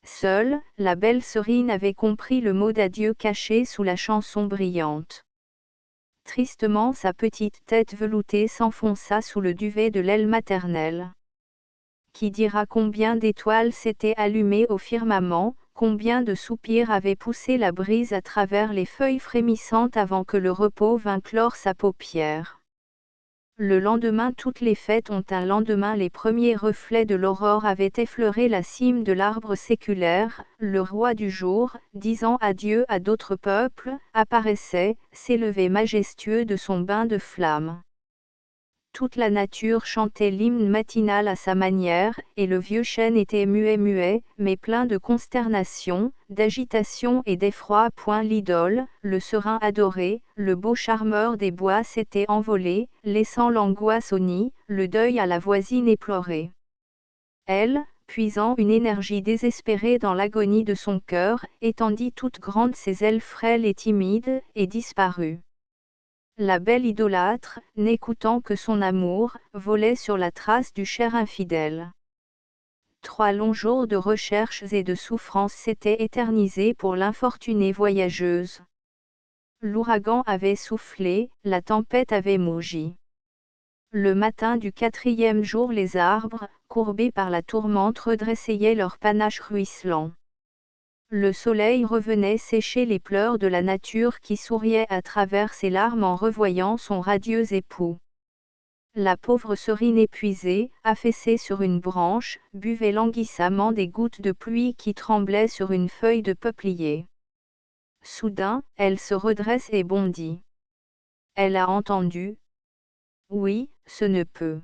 Seule, la belle serine avait compris le mot d'adieu caché sous la chanson brillante. Tristement sa petite tête veloutée s'enfonça sous le duvet de l'aile maternelle. Qui dira combien d'étoiles s'étaient allumées au firmament, combien de soupirs avait poussé la brise à travers les feuilles frémissantes avant que le repos vînt clore sa paupière. Le lendemain toutes les fêtes ont un lendemain. Les premiers reflets de l'aurore avaient effleuré la cime de l'arbre séculaire, le roi du jour, disant adieu à d'autres peuples, apparaissait, s'élevait majestueux de son bain de flammes. Toute la nature chantait l'hymne matinal à sa manière, et le vieux chêne était muet, mais plein de consternation, d'agitation et d'effroi. Point l'idole, le serein adoré, le beau charmeur des bois s'était envolé, laissant l'angoisse au nid, le deuil à la voisine éplorée. Elle, puisant une énergie désespérée dans l'agonie de son cœur, étendit toutes grandes ses ailes frêles et timides, et disparut. La belle idolâtre, n'écoutant que son amour, volait sur la trace du cher infidèle. 3 longs jours de recherches et de souffrances s'étaient éternisés pour l'infortunée voyageuse. L'ouragan avait soufflé, la tempête avait mougi. Le matin du 4e jour les arbres, courbés par la tourmente redressaient leurs panaches ruisselants. Le soleil revenait sécher les pleurs de la nature qui souriait à travers ses larmes en revoyant son radieux époux. La pauvre serine épuisée, affaissée sur une branche, buvait languissamment des gouttes de pluie qui tremblaient sur une feuille de peuplier. Soudain, elle se redresse et bondit. Elle a entendu. Oui, ce ne peut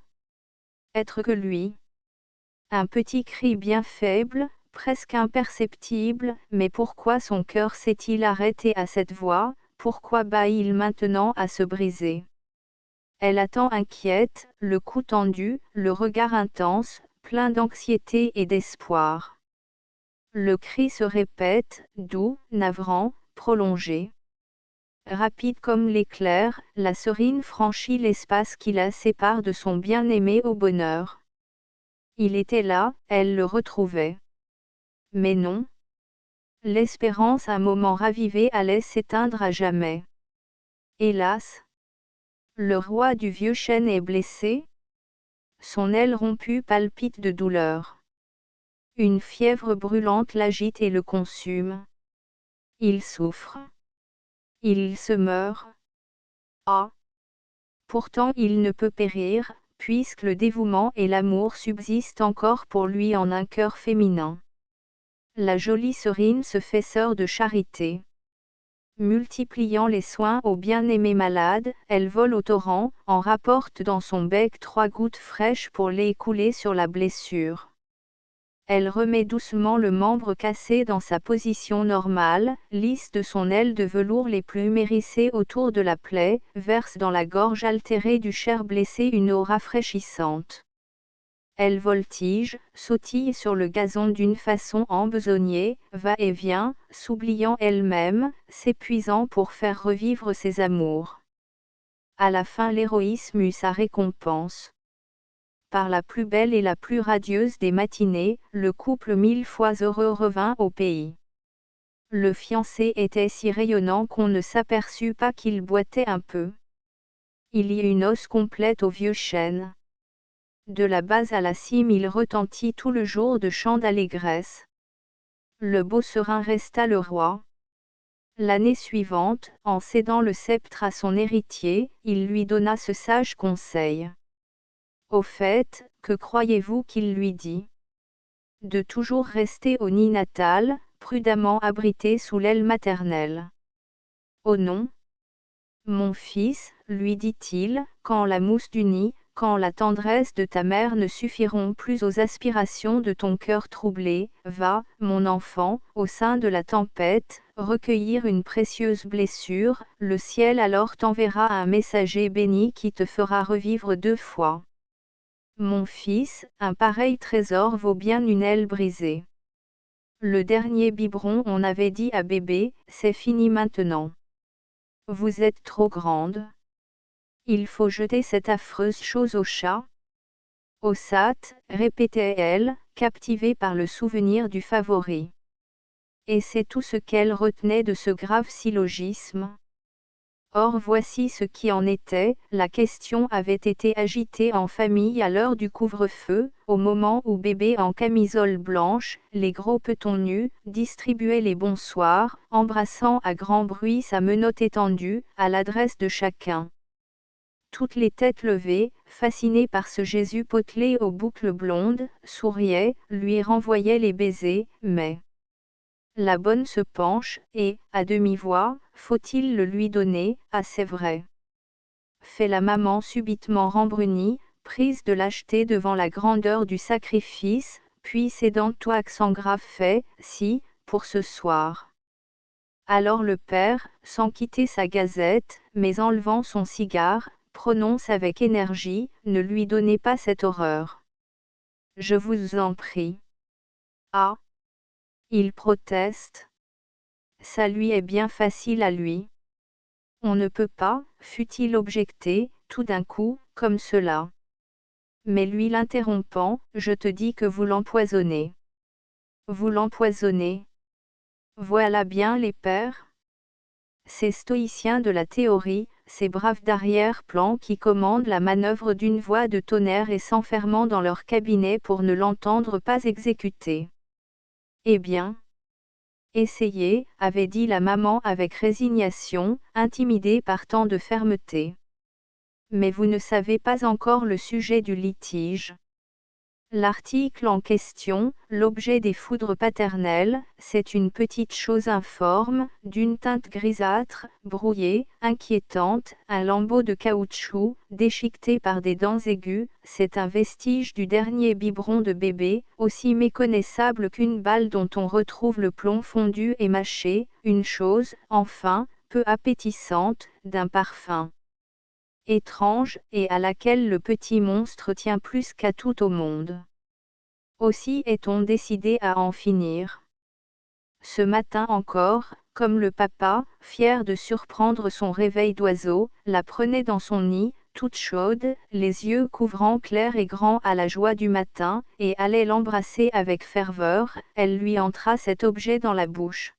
être que lui. Un petit cri bien faible, presque imperceptible, mais pourquoi son cœur s'est-il arrêté à cette voix, pourquoi bat-il maintenant à se briser? Elle attend inquiète, le cou tendu, le regard intense, plein d'anxiété et d'espoir. Le cri se répète, doux, navrant, prolongé. Rapide comme l'éclair, la serine franchit l'espace qui la sépare de son bien-aimé au bonheur. Il était là, elle le retrouvait. Mais non. L'espérance un moment ravivée allait s'éteindre à jamais. Hélas! Le roi du vieux chêne est blessé. Son aile rompue palpite de douleur. Une fièvre brûlante l'agite et le consume. Il souffre. Il se meurt. Ah! Pourtant il ne peut périr, puisque le dévouement et l'amour subsistent encore pour lui en un cœur féminin. La jolie serine se fait sœur de charité. Multipliant les soins au bien-aimé malade, elle vole au torrent, en rapporte dans son bec 3 gouttes fraîches pour les couler sur la blessure. Elle remet doucement le membre cassé dans sa position normale, lisse de son aile de velours les plumes hérissées autour de la plaie, verse dans la gorge altérée du cher blessé une eau rafraîchissante. Elle voltige, sautille sur le gazon d'une façon embesognée, va et vient, s'oubliant elle-même, s'épuisant pour faire revivre ses amours. À la fin l'héroïsme eut sa récompense. par la plus belle et la plus radieuse des matinées, le couple 1000 fois heureux revint au pays. Le fiancé était si rayonnant qu'on ne s'aperçut pas qu'il boitait un peu. Il y eut une noce complète au vieux chêne. De la base à la cime il retentit tout le jour de chants d'allégresse. Le beau serein resta le roi. L'année suivante, en cédant le sceptre à son héritier, il lui donna ce sage conseil. Au fait, que croyez-vous qu'il lui dit? De toujours rester au nid natal, prudemment abrité sous l'aile maternelle. Oh non, mon fils, lui dit-il, quand la mousse du nid, quand la tendresse de ta mère ne suffiront plus aux aspirations de ton cœur troublé, va, mon enfant, au sein de la tempête, recueillir une précieuse blessure, le ciel alors t'enverra un messager béni qui te fera revivre 2 fois. Mon fils, un pareil trésor vaut bien une aile brisée. Le dernier biberon on avait dit à bébé, c'est fini maintenant. Vous êtes trop grande. Il faut jeter cette affreuse chose au chat. Au sat, répétait-elle, captivée par le souvenir du favori. Et c'est tout ce qu'elle retenait de ce grave syllogisme. Or voici ce qui en était, la question avait été agitée en famille à l'heure du couvre-feu, au moment où bébé en camisole blanche, les gros petons nus, distribuait les bonsoirs, embrassant à grand bruit sa menotte étendue, à l'adresse de chacun. Toutes les têtes levées, fascinées par ce Jésus potelé aux boucles blondes, souriaient, lui renvoyaient les baisers, mais la bonne se penche, et, à demi-voix, faut-il le lui donner? Ah c'est vrai. Fait la maman subitement rembrunie, prise de lâcheté devant la grandeur du sacrifice, puis cédant tout accent grave fait, si, pour ce soir. Alors le père, sans quitter sa gazette, mais enlevant son cigare, prononce avec énergie, ne lui donnez pas cette horreur. Je vous en prie. Ah! Il proteste. Ça lui est bien facile à lui. On ne peut pas, fut-il objecté, tout d'un coup, comme cela. Mais lui l'interrompant, je te dis que vous l'empoisonnez. Vous l'empoisonnez. Voilà bien les pères. Ces stoïciens de la théorie, ces braves d'arrière-plan qui commandent la manœuvre d'une voix de tonnerre et s'enfermant dans leur cabinet pour ne l'entendre pas exécuter. Eh bien, essayez, avait dit la maman avec résignation, intimidée par tant de fermeté. Mais vous ne savez pas encore le sujet du litige. L'article en question, l'objet des foudres paternelles, c'est une petite chose informe, d'une teinte grisâtre, brouillée, inquiétante, un lambeau de caoutchouc, déchiqueté par des dents aiguës, c'est un vestige du dernier biberon de bébé, aussi méconnaissable qu'une balle dont on retrouve le plomb fondu et mâché, une chose, enfin, peu appétissante, d'un parfum étrange, et à laquelle le petit monstre tient plus qu'à tout au monde. Aussi est-on décidé à en finir. Ce matin encore, comme le papa, fier de surprendre son réveil d'oiseau, la prenait dans son nid, toute chaude, les yeux couvrant clairs et grands à la joie du matin, et allait l'embrasser avec ferveur, elle lui entra cet objet dans la bouche.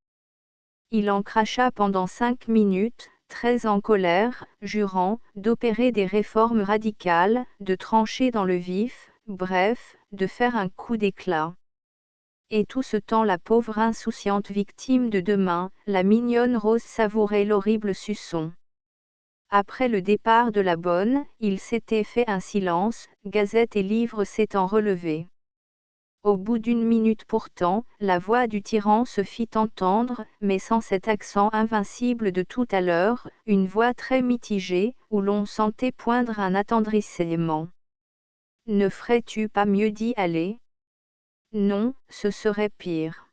Il en cracha pendant 5 minutes, très en colère, jurant d'opérer des réformes radicales, de trancher dans le vif, bref, de faire un coup d'éclat. Et tout ce temps la pauvre insouciante victime de demain, la mignonne Rose savourait l'horrible suçon. Après le départ de la bonne, il s'était fait un silence, gazette et livres s'étant relevés. Au bout d'une minute pourtant, la voix du tyran se fit entendre, mais sans cet accent invincible de tout à l'heure, une voix très mitigée, où l'on sentait poindre un attendrissement. Ne ferais-tu pas mieux d'y aller? Non, ce serait pire.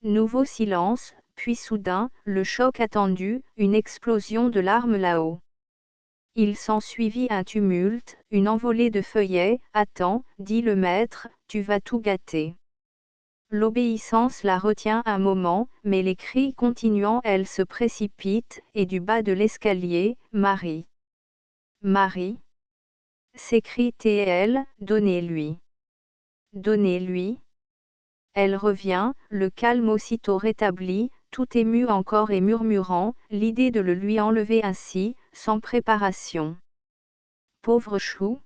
Nouveau silence, puis soudain, le choc attendu, une explosion de larmes là-haut. Il s'ensuivit un tumulte, une envolée de feuillets. Attends, dit le maître, tu vas tout gâter. L'obéissance la retient un moment, mais les cris continuant elle se précipite, et du bas de l'escalier, Marie. Marie. s'écrie-t-elle, donnez-lui. Donnez-lui. Elle revient, le calme aussitôt rétabli, tout émue encore et murmurant, l'idée de le lui enlever ainsi, sans préparation. Pauvre chou.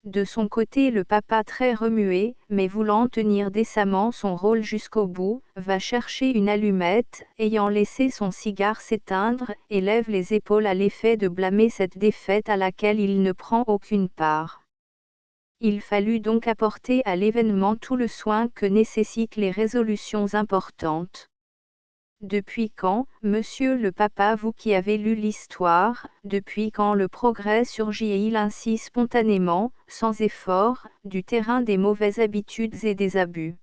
De son côté le papa très remué, mais voulant tenir décemment son rôle jusqu'au bout, va chercher une allumette, ayant laissé son cigare s'éteindre, et lève les épaules à l'effet de blâmer cette défaite à laquelle il ne prend aucune part. Il fallut donc apporter à l'événement tout le soin que nécessitent les résolutions importantes. Depuis quand, monsieur le papa, vous qui avez lu l'histoire, depuis quand le progrès surgit-il ainsi spontanément, sans effort, du terrain des mauvaises habitudes et des abus?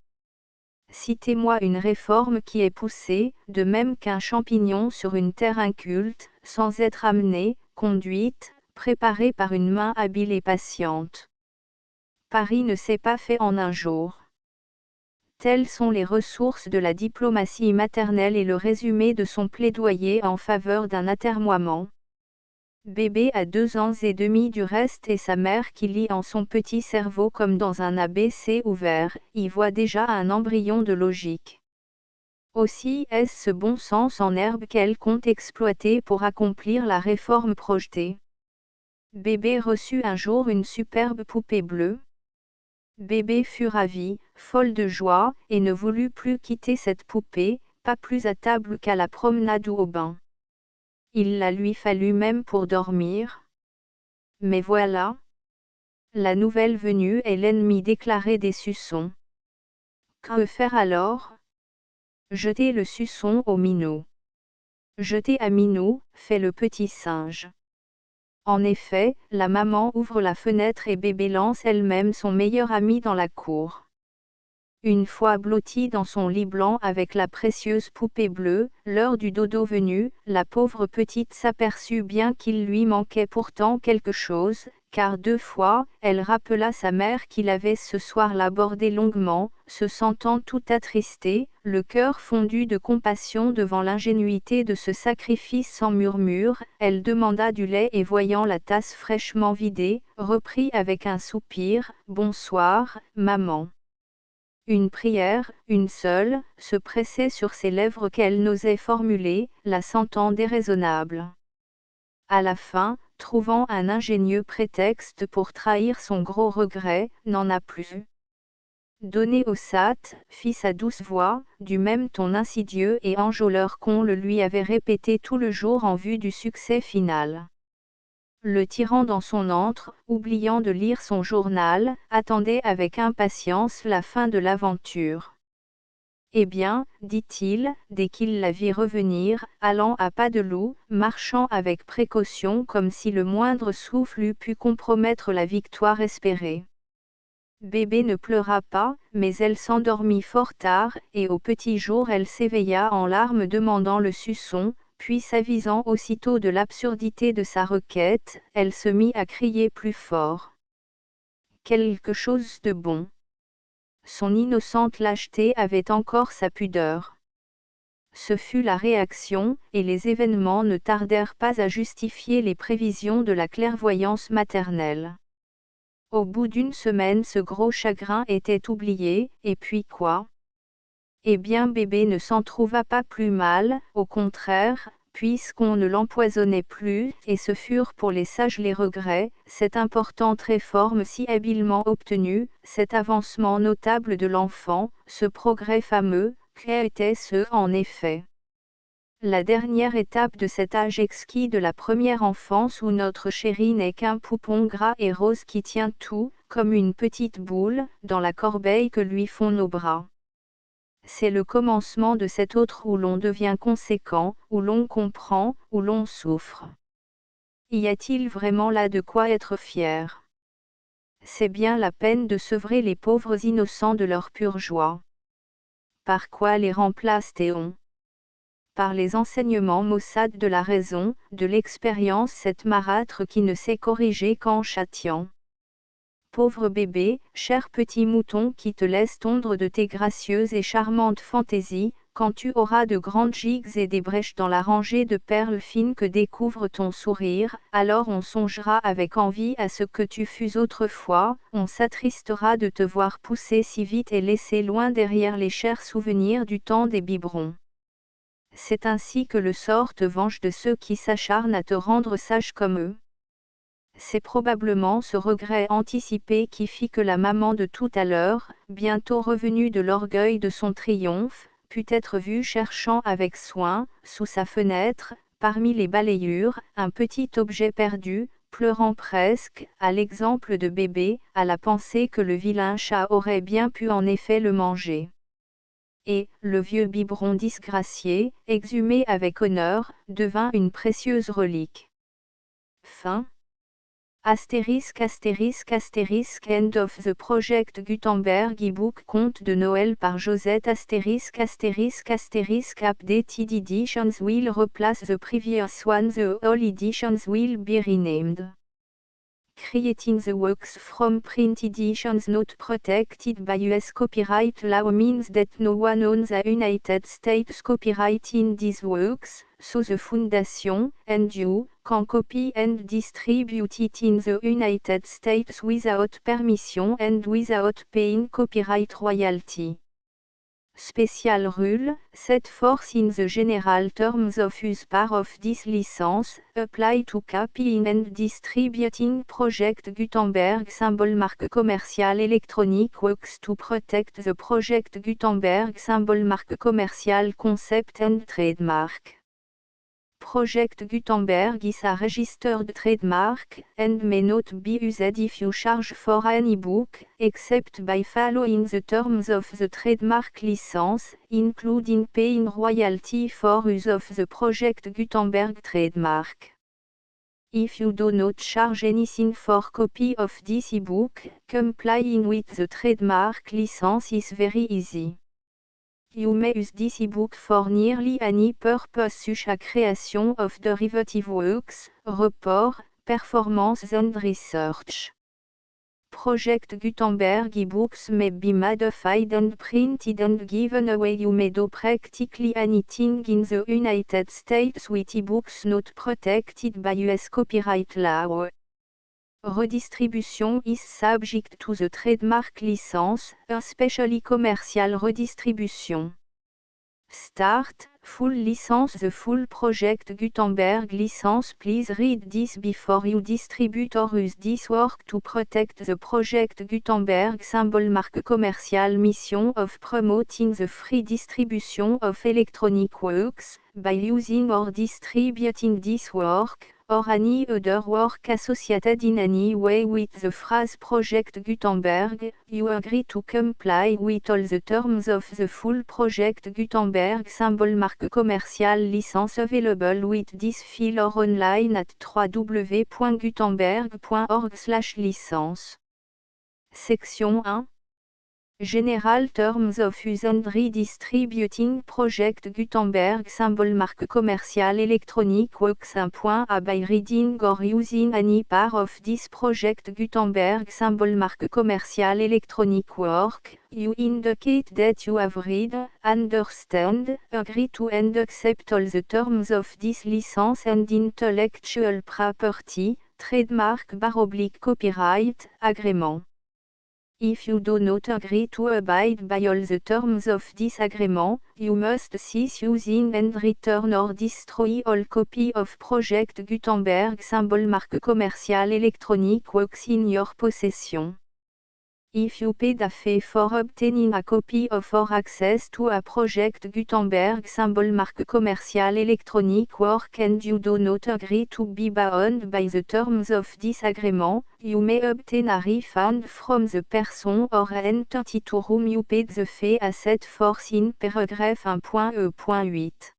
Citez-moi une réforme qui est poussée, de même qu'un champignon sur une terre inculte, sans être amenée, conduite, préparée par une main habile et patiente. Paris ne s'est pas fait en un jour. Telles sont les ressources de la diplomatie maternelle et le résumé de son plaidoyer en faveur d'un atermoiement. Bébé a 2 ans et demi du reste et sa mère qui lit en son petit cerveau comme dans un ABC ouvert, y voit déjà un embryon de logique. Aussi est-ce ce bon sens en herbe qu'elle compte exploiter pour accomplir la réforme projetée. Bébé reçut un jour une superbe poupée bleue. Bébé fut ravie, folle de joie, et ne voulut plus quitter cette poupée, pas plus à table qu'à la promenade ou au bain. Il la lui fallut même pour dormir. Mais voilà. La nouvelle venue est l'ennemi déclaré des suçons. Que faire alors? Jeter le suçon au minot. Jeter à minot, fait le petit singe. En effet, la maman ouvre la fenêtre et bébé lance elle-même son meilleur ami dans la cour. Une fois blotti dans son lit blanc avec la précieuse poupée bleue, l'heure du dodo venue, la pauvre petite s'aperçut bien qu'il lui manquait pourtant quelque chose, car 2 fois, elle rappela sa mère qu'il avait ce soir-là bordé longuement, se sentant tout attristée, le cœur fondu de compassion devant l'ingénuité de ce sacrifice sans murmure, elle demanda du lait et voyant la tasse fraîchement vidée, reprit avec un soupir, « Bonsoir, maman. » Une prière, une seule, se pressait sur ses lèvres qu'elle n'osait formuler, la sentant déraisonnable. À la fin, trouvant un ingénieux prétexte pour trahir son gros regret, n'en a plus donné au sat, fit sa douce voix, du même ton insidieux et enjôleur qu'on le lui avait répété tout le jour en vue du succès final. Le tyran dans son antre, oubliant de lire son journal, attendait avec impatience la fin de l'aventure. Eh bien, dit-il, dès qu'il la vit revenir, allant à pas de loup, marchant avec précaution comme si le moindre souffle eût pu compromettre la victoire espérée. Bébé ne pleura pas, mais elle s'endormit fort tard, et au petit jour elle s'éveilla en larmes demandant le suçon, puis s'avisant aussitôt de l'absurdité de sa requête, elle se mit à crier plus fort. Quelque chose de bon. Son innocente lâcheté avait encore sa pudeur. Ce fut la réaction, et les événements ne tardèrent pas à justifier les prévisions de la clairvoyance maternelle. Au bout d'1 semaine ce gros chagrin était oublié, et puis quoi? Eh bien bébé ne s'en trouva pas plus mal, au contraire, puisqu'on ne l'empoisonnait plus, et ce furent pour les sages les regrets, cette importante réforme si habilement obtenue, cet avancement notable de l'enfant, ce progrès fameux, qu'était-ce en effet? La dernière étape de cet âge exquis de la première enfance où notre chéri n'est qu'un poupon gras et rose qui tient tout, comme une petite boule, dans la corbeille que lui font nos bras. C'est le commencement de cet autre où l'on devient conséquent, où l'on comprend, où l'on souffre. Y a-t-il vraiment là de quoi être fier? C'est bien la peine de sevrer les pauvres innocents de leur pure joie. Par quoi les remplace-t-on? Par les enseignements maussades de la raison, de l'expérience, cette marâtre qui ne sait corriger qu'en châtiant. Pauvre bébé, cher petit mouton qui te laisse tondre de tes gracieuses et charmantes fantaisies, quand tu auras de grandes gigues et des brèches dans la rangée de perles fines que découvre ton sourire, alors on songera avec envie à ce que tu fus autrefois, on s'attristera de te voir pousser si vite et laisser loin derrière les chers souvenirs du temps des biberons. C'est ainsi que le sort te venge de ceux qui s'acharnent à te rendre sage comme eux. C'est probablement ce regret anticipé qui fit que la maman de tout à l'heure, bientôt revenue de l'orgueil de son triomphe, put être vue cherchant avec soin, sous sa fenêtre, parmi les balayures, un petit objet perdu, pleurant presque, à l'exemple de bébé, à la pensée que le vilain chat aurait bien pu en effet le manger. Et, le vieux biberon disgracié, exhumé avec honneur, devint une précieuse relique. Fin. Astérisque End of the Project Gutenberg e-book Conte de Noël par Josette Updated editions will replace the previous one. The all editions will be renamed. Creating the works from print editions not protected by US copyright law means that no one owns the United States copyright in these works, so the Foundation, and you, can copy and distribute it in the United States without permission and without paying copyright royalty. Special rule, set forth in the general terms of use part of this license, apply to copying and distributing Project Gutenberg symbol marque commercial electronic works to protect the Project Gutenberg symbol marque commercial concept and trademark. Project Gutenberg is a registered trademark, and may not be used if you charge for an e-book, except by following the terms of the trademark license, including paying royalty for use of the Project Gutenberg trademark. If you do not charge anything for copy of this e-book, complying with the trademark license is very easy. You may use this e-book for nearly any purpose such as creation of derivative works, report, performance and research. Project Gutenberg e-books may be modified and printed and given away. You may do practically anything in the United States with e-books not protected by US copyright law. Redistribution is subject to the trademark license, especially commercial redistribution. Start, full license. The full Project Gutenberg license. Please read this before you distribute or use this work to protect the Project Gutenberg symbol marque commercial mission of promoting the free distribution of electronic works, by using or distributing this work, or any other work associated in any way with the phrase Project Gutenberg. You agree to comply with all the terms of the full Project Gutenberg symbol marque commercial license available with this file or online at www.gutenberg.org/licence. Section 1. General Terms of Use and Redistributing Project Gutenberg symbol marque commercial electronic works. 1.a By reading or using any part of this Project Gutenberg symbol marque commercial electronic work, you indicate that you have read, understand, agree to and accept all the terms of this license and intellectual property, trademark / copyright, agreement. If you do not agree to abide by all the terms of this agreement, you must cease using and return or destroy all copy of Project Gutenberg symbol marque commercial electronic works in your possession. If you paid a fee for obtaining a copy of or access to a Project Gutenberg symbol marque commercial electronic work and you do not agree to be bound by the terms of this agreement, you may obtain a refund from the person or entity to whom you paid the fee as set forth in paragraph 1.e.8.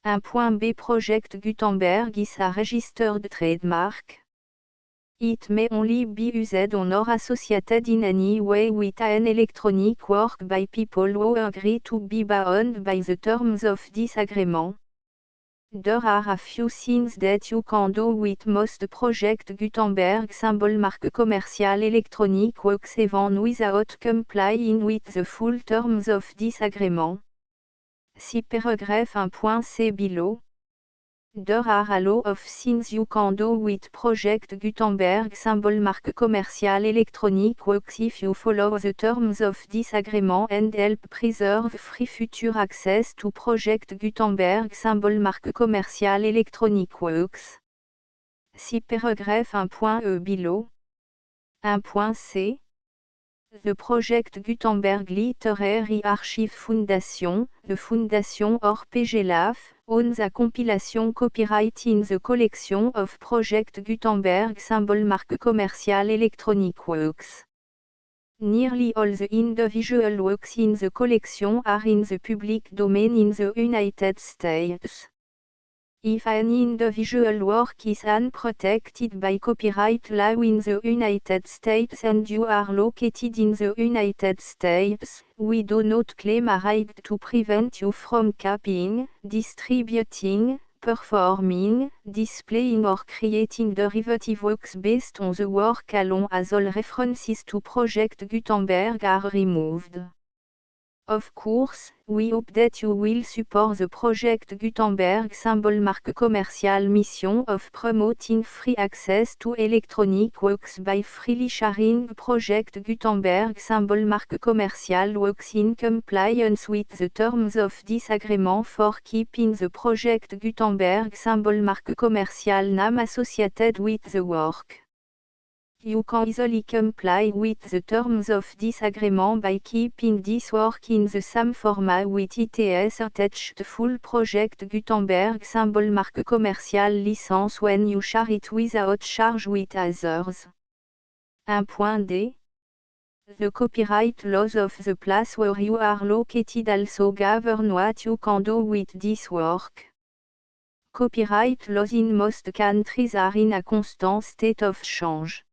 1.b Project Gutenberg is a registered trademark. It may only be used on or associated in any way with an electronic work by people who agree to be bound by the terms of this agreement. There are a few things that you can do with most Project Gutenberg symbol marque commercial electronic works even without complying with the full terms of this agreement. Si paragraph 1.c below. There are a lot of things you can do with Project Gutenberg symbol marque commercial electronic works if you follow the terms of this agreement and help preserve free future access to Project Gutenberg symbol marque commercial electronic works. Si paragraph 1.e below. 1.c. The Project Gutenberg Literary Archive Foundation, the Foundation or PGLAF, owns a compilation copyright in the collection of Project Gutenberg symbol marque commercial electronic works. Nearly all the individual works in the collection are in the public domain in the United States. If an individual work is unprotected by copyright law in the United States and you are located in the United States, we do not claim a right to prevent you from copying, distributing, performing, displaying or creating derivative works based on the work alone as all references to Project Gutenberg are removed. Of course, we hope that you will support the Project Gutenberg symbol marque commercial mission of promoting free access to electronic works by freely sharing Project Gutenberg symbol marque commercial works in compliance with the terms of this agreement for keeping the Project Gutenberg symbol marque commercial name associated with the work. You can easily comply with the terms of this agreement by keeping this work in the same format with its attached full Project Gutenberg symbol marque commercial license when you share it without charge with others. 1.d. The copyright laws of the place where you are located also govern what you can do with this work. Copyright laws in most countries are in a constant state of change.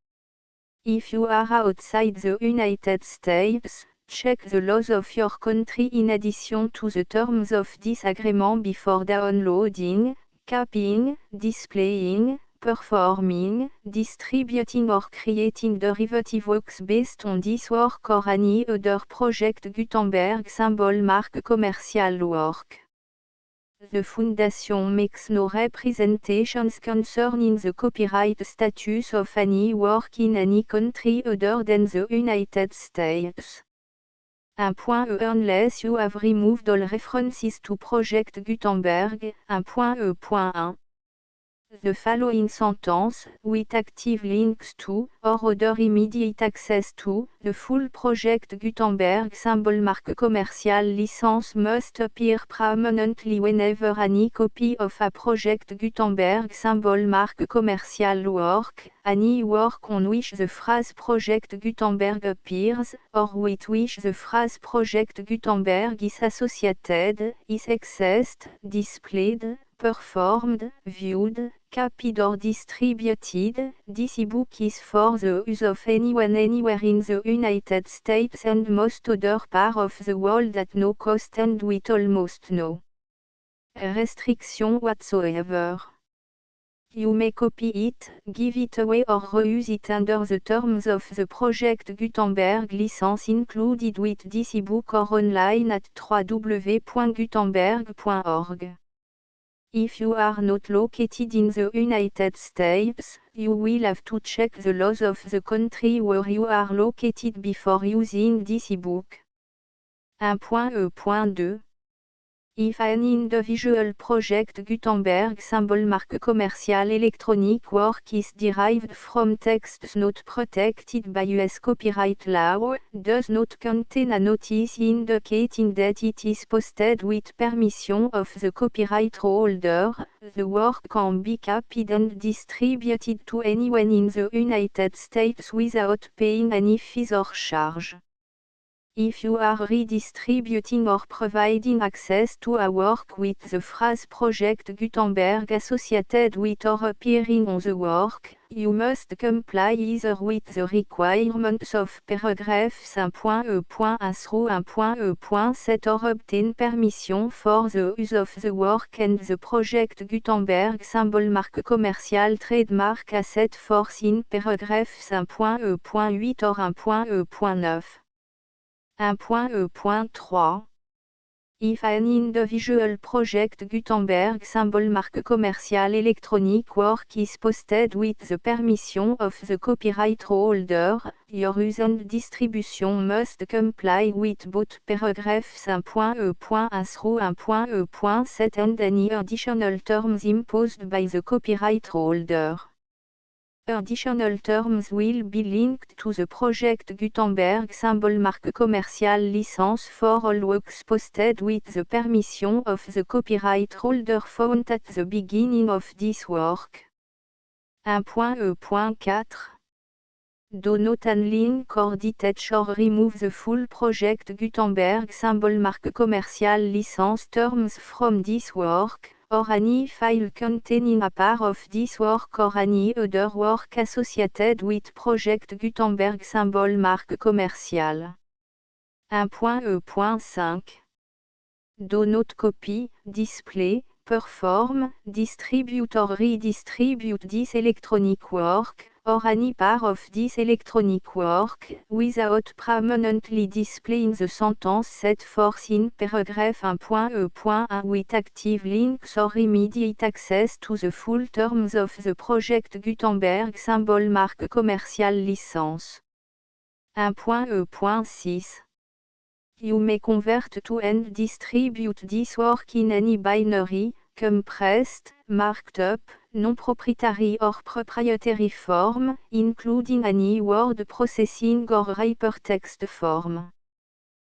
If you are outside the United States, check the laws of your country in addition to the terms of this agreement before downloading, copying, displaying, performing, distributing or creating derivative works based on this work or any other Project Gutenberg symbol marque commercial work. The Foundation makes no representations concerning the copyright status of any work in any country other than the United States. 1.e Unless you have removed all references to Project Gutenberg. 1.e.1. The following sentence, with active links to, or other immediate access to, the full Project Gutenberg symbol marque commercial license must appear prominently whenever any copy of a Project Gutenberg symbol marque commercial work, any work on which the phrase Project Gutenberg appears, or with which the phrase Project Gutenberg is associated, is accessed, displayed, performed, viewed, copied or distributed. This ebook is for the use of anyone anywhere in the United States and most other parts of the world at no cost and with almost no restriction whatsoever. You may copy it, give it away or reuse it under the terms of the Project Gutenberg license included with this ebook or online at www.gutenberg.org. If you are not located in the United States, you will have to check the laws of the country where you are located before using this ebook. 1.e.2. If an individual Project Gutenberg symbol marque commercial electronic work is derived from texts not protected by US copyright law, does not contain a notice indicating that it is posted with permission of the copyright holder, the work can be copied and distributed to anyone in the United States without paying any fees or charge. If you are redistributing or providing access to a work with the phrase Project Gutenberg associated with or appearing on the work, you must comply either with the requirements of paragraphs 1.e.1 through 1.e.7 or obtain permission for the use of the work and the Project Gutenberg symbol marque commercial trademark as set forth in paragraphs 1.e.8 or 1.e.9. 1.e.3. If an individual project Gutenberg symbol marque commercial electronic work is posted with the permission of the copyright holder, your use and distribution must comply with both paragraphs 1.e.1 through 1.e.7 and any additional terms imposed by the copyright holder. Additional terms will be linked to the project Gutenberg symbol marque commercial license for all works posted with the permission of the copyright holder found at the beginning of this work. 1.e.4 Do not unlink or detach or remove the full project Gutenberg symbol marque commercial license terms from this work, or any file containing a part of this work or any other work associated with project Gutenberg symbol marque commercial. 1.e.5 Do not copy, display, perform, distribute or redistribute this electronic work, or any part of this electronic work, without permanently displaying the sentence set forth in paragraph 1.e.1 with active links or immediate access to the full terms of the project Gutenberg symbol marque commercial license. 1.e.6 You may convert to and distribute this work in any binary, compressed, marked up, non-proprietary or proprietary form, including any word processing or hypertext form.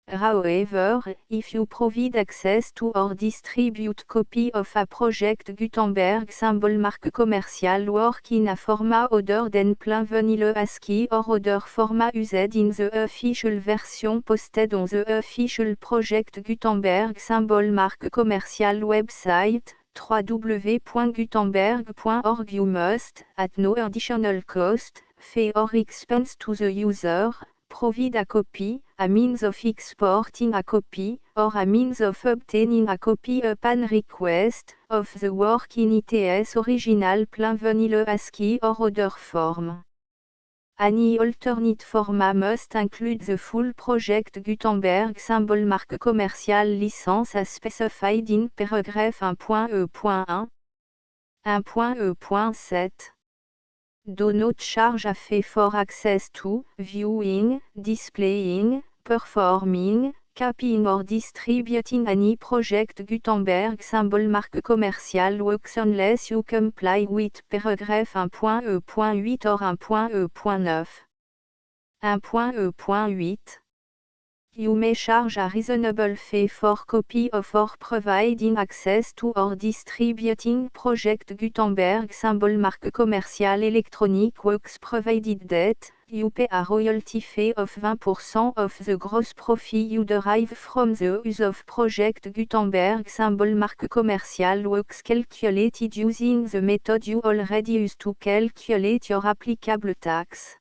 However, if you provide access to or distribute copy of a project Gutenberg symbol marque commercial work in a format other than plain vanilla ASCII or other format used in the official version posted on the official project Gutenberg symbol marque commercial website, www.gutenberg.org, you must, at no additional cost, fee or expense to the user, provide a copy, a means of exporting a copy, or a means of obtaining a copy upon request, of the work in its original plain vanilla ASCII or other form. Any alternate format must include the full project Gutenberg symbol marque commercial license as specified in paragraph 1.e.1. 1.e.7 Do not charge a fee for access to, viewing, displaying, performing, copying or distributing any project Gutenberg symbol marque commercial works unless you comply with paragraph 1.e.8 or 1.e.9. 1.e.8 You may charge a reasonable fee for copy of or providing access to or distributing project Gutenberg symbol marque commercial electronic works provided that, you pay a royalty fee of 20% of the gross profit you derive from the use of project Gutenberg symbol marque commercial works calculated using the method you already use to calculate your applicable tax.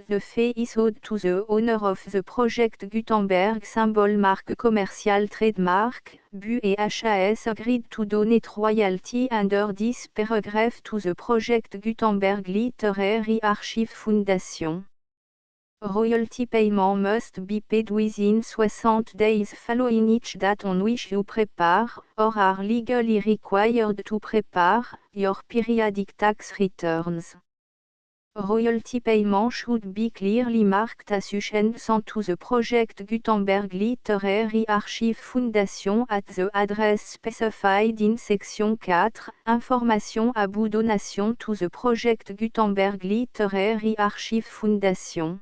The fee is owed to the owner of the project Gutenberg symbol marque commercial trademark, BU et HAS agreed to donate royalty under this paragraph to the project Gutenberg Literary Archive Foundation. Royalty payment must be paid within 60 days following each date on which you prepare, or are legally required to prepare, your periodic tax returns. Royalty payment should be clearly marked as sent to the project Gutenberg Literary Archive Foundation at the address specified in section 4, Information about donation to the project Gutenberg Literary Archive Foundation.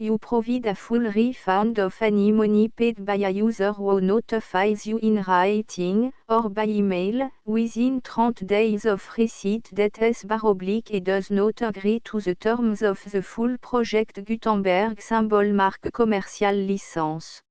You provide a full refund of any money paid by a user who notifies you in writing, or by email, within 30 days of receipt that /et does not agree to the terms of the full project Gutenberg symbol marque commercial license.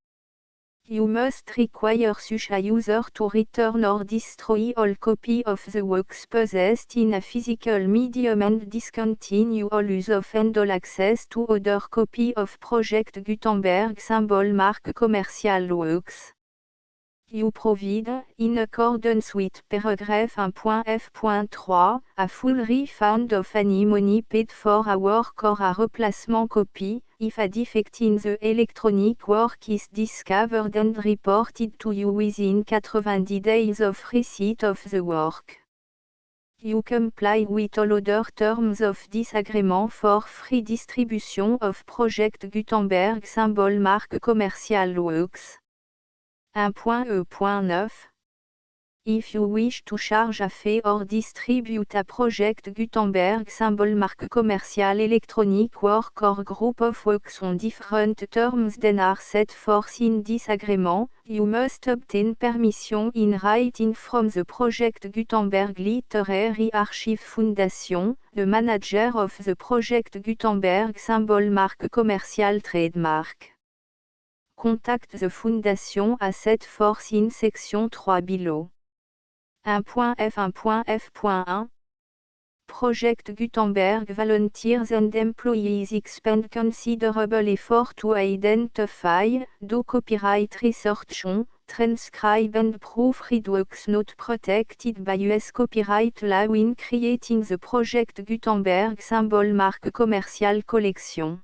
You must require such a user to return or destroy all copy of the works possessed in a physical medium and discontinue all use of and all access to other copy of project Gutenberg symbol marque commercial works. You provide, in accordance with paragraph 1.f.3, a full refund of any money paid for a work or a replacement copy, if a defect in the electronic work is discovered and reported to you within 90 days of receipt of the work. You comply with all other terms of this agreement for free distribution of Project Gutenberg symbol marque commerciale works. 1.e.9 If you wish to charge a fee or distribute a Project Gutenberg symbol marque commerciale electronic work or group of works on different terms than are set forth in this agreement, you must obtain permission in writing from the Project Gutenberg Literary Archive Foundation, the manager of the Project Gutenberg symbol marque commerciale trademark. Contact the Foundation à set forth in section 3 below. 1.f1.f.1 Project Gutenberg volunteers and employees expend considerable effort to identify, do copyright research on, transcribe and proofread works not protected by US copyright law in creating the Project Gutenberg symbol marque commerciale collection.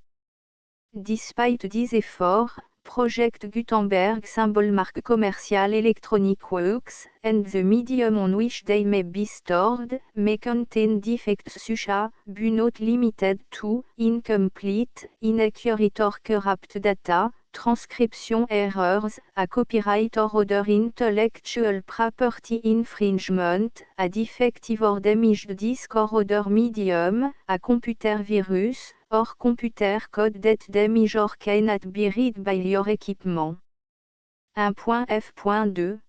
Despite these efforts, Project Gutenberg symbol marque commerciale electronic works, and the medium on which they may be stored, may contain defects such as, but not limited to, incomplete, inaccurate or corrupt data, transcription errors, a copyright or other intellectual property infringement, a defective or damaged disk or other medium, a computer virus, or computer code that damage or cannot be read by your equipment. 1.f.2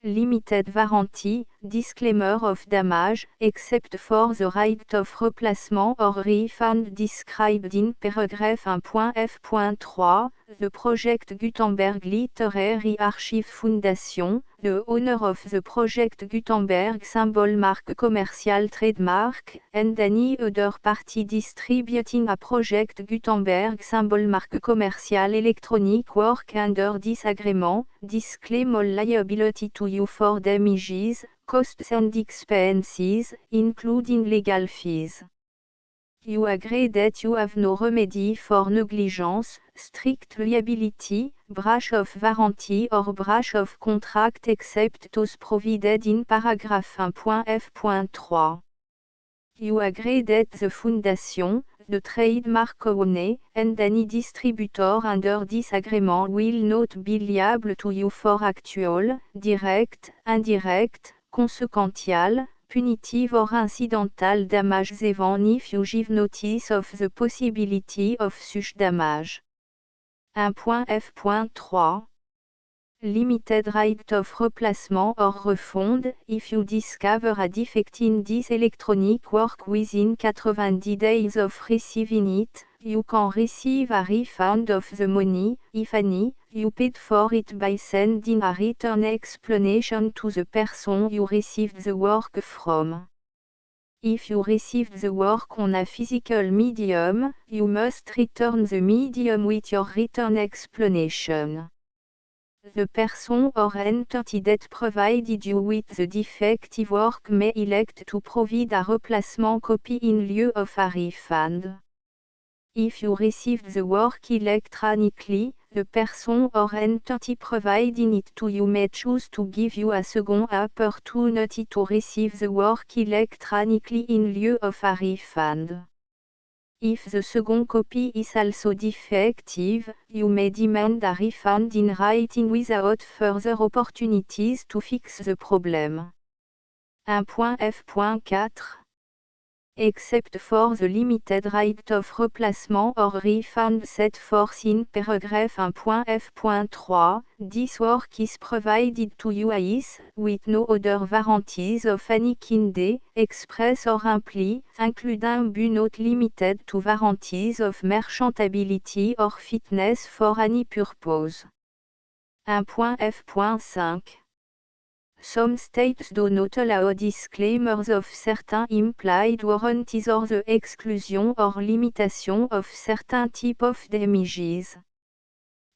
Limited warranty, disclaimer of damage, except for the right of replacement or refund described in paragraph 1.f.3, the Project Gutenberg Literary Archive Foundation, the owner of the Project Gutenberg symbol marque commerciale trademark, and any other party distributing a Project Gutenberg symbol marque commerciale electronic work under this agreement, disclaim all liability to you for damages, costs and expenses, including legal fees. You agree that you have no remedy for negligence, strict liability, breach of warranty or breach of contract except those provided in paragraph 1.f.3. You agree that the Foundation, the trademark owner, and any distributor under this agreement will not be liable to you for actual, direct, indirect, consequential, punitive or incidental damages even if you give notice of the possibility of such damage. 1.f.3 Limited right of replacement or refund, if you discover a defect in this electronic work within 90 days of receiving it, you can receive a refund of the money, if any, you paid for it by sending a written explanation to the person you received the work from. If you received the work on a physical medium, you must return the medium with your written explanation. The person or entity that provided you with the defective work may elect to provide a replacement copy in lieu of a refund. If you received the work electronically, the person or entity providing it to you may choose to give you a second opportunity to receive the work electronically in lieu of a refund. If the second copy is also defective, you may demand a refund in writing without further opportunities to fix the problem. 1.f.4 Except for the limited right of replacement or refund set forth in paragraph 1.f.3, this work is provided to you as, with no other warranties of any kind, express or imply, including but not limited to warranties of merchantability or fitness for any purpose. 1.f.5 Some states do not allow disclaimers of certain implied warranties or the exclusion or limitation of certain type of damages.